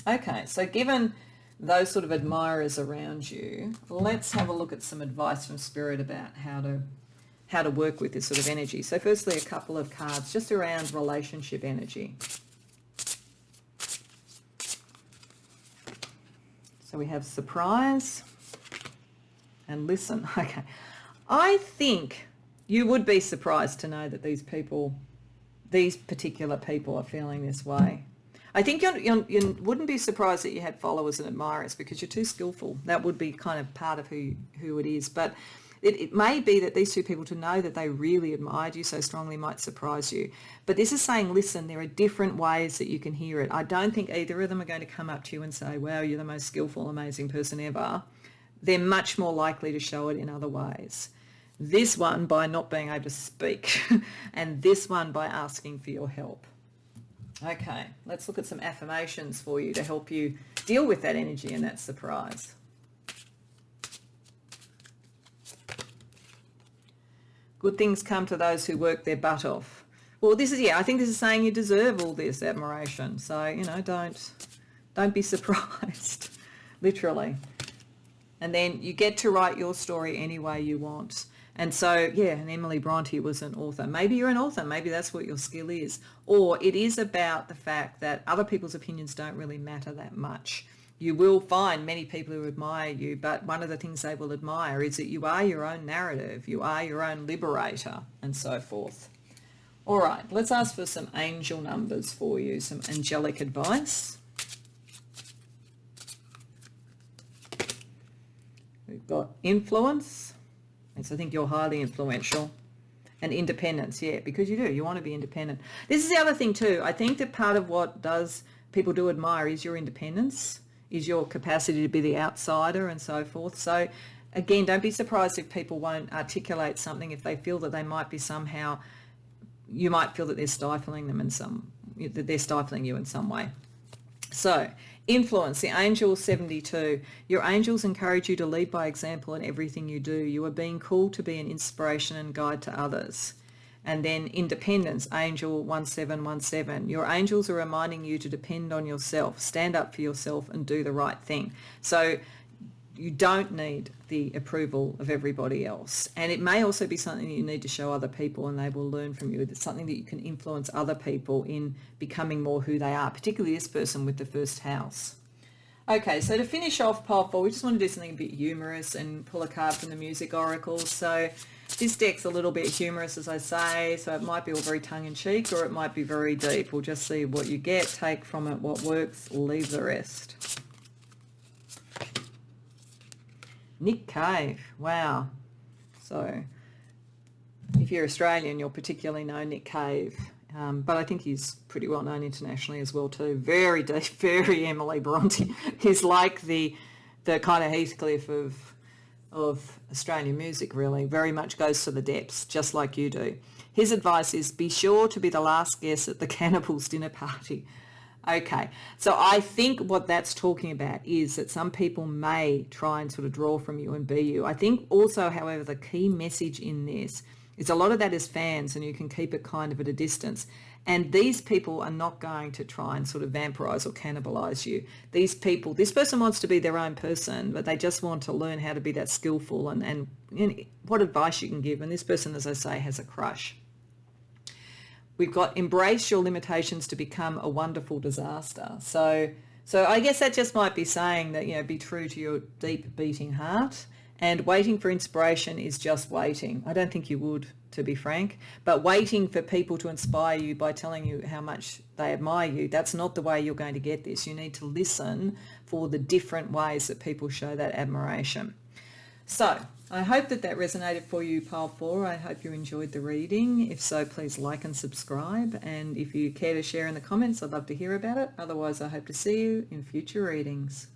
Okay, so given those sort of admirers around you, let's have a look at some advice from Spirit about how to work with this sort of energy. So firstly, a couple of cards just around relationship energy. So we have surprise and listen. Okay. I think you would be surprised to know that these particular people are feeling this way. I think you wouldn't be surprised that you had followers and admirers because you're too skillful. That would be kind of part of who it is. But it may be that these two people, to know that they really admired you so strongly, might surprise you. But this is saying, listen, there are different ways that you can hear it. I don't think either of them are going to come up to you and say, wow, you're the most skillful, amazing person ever. They're much more likely to show it in other ways. this one by not being able to speak, and this one by asking for your help. Okay, let's look at some affirmations for you to help you deal with that energy and that surprise. Good things come to those who work their butt off. Well, this is, I think this is saying you deserve all this admiration. So, don't be surprised, literally. And then you get to write your story any way you want. And so, and Emily Bronte was an author. Maybe you're an author. Maybe that's what your skill is. Or it is about the fact that other people's opinions don't really matter that much. You will find many people who admire you, but one of the things they will admire is that you are your own narrative, you are your own liberator, and so forth. All right, let's ask for some angel numbers for you, some angelic advice. We've got influence, and so I think you're highly influential, and independence, because you want to be independent. This is the other thing too. I think that part of what people do admire is your independence, is your capacity to be the outsider and so forth. So again, don't be surprised if people won't articulate something, if they feel that they might be somehow, you might feel that they're stifling them that they're stifling you in some way. So influence, the angel 72. Your angels encourage you to lead by example in everything you do. You are being called to be an inspiration and guide to others. And then independence, angel 1717. Your angels are reminding you to depend on yourself, stand up for yourself and do the right thing. So you don't need the approval of everybody else. And it may also be something that you need to show other people and they will learn from you. It's something that you can influence other people in becoming more who they are, particularly this person with the first house. Okay, so to finish off pile 4, we just want to do something a bit humorous and pull a card from the Music Oracle. So this deck's a little bit humorous, as I say, so it might be all very tongue-in-cheek or it might be very deep. We'll just see what you get, take from it what works, leave the rest. Nick Cave, wow. So if you're Australian, you'll particularly know Nick Cave. But I think he's pretty well known internationally as well too. Very deep, very Emily Bronte. He's like the kind of Heathcliff of Australian music, really. Very much goes to the depths, just like you do. His advice is, be sure to be the last guest at the cannibals' dinner party. Okay, so I think what that's talking about is that some people may try and sort of draw from you and be you. I think also, however, the key message in this is a lot of that is fans and you can keep it kind of at a distance. And these people are not going to try and sort of vampirize or cannibalize you. This person wants to be their own person, but they just want to learn how to be that skillful and what advice you can give. And this person, as I say, has a crush. We've got embrace your limitations to become a wonderful disaster. So I guess that just might be saying that, be true to your deep beating heart. And waiting for inspiration is just waiting. I don't think you would, to be frank, but waiting for people to inspire you by telling you how much they admire you, that's not the way you're going to get this. You need to listen for the different ways that people show that admiration. So I hope that resonated for you, pile 4. I hope you enjoyed the reading. If so, please like and subscribe. And if you care to share in the comments, I'd love to hear about it. Otherwise, I hope to see you in future readings.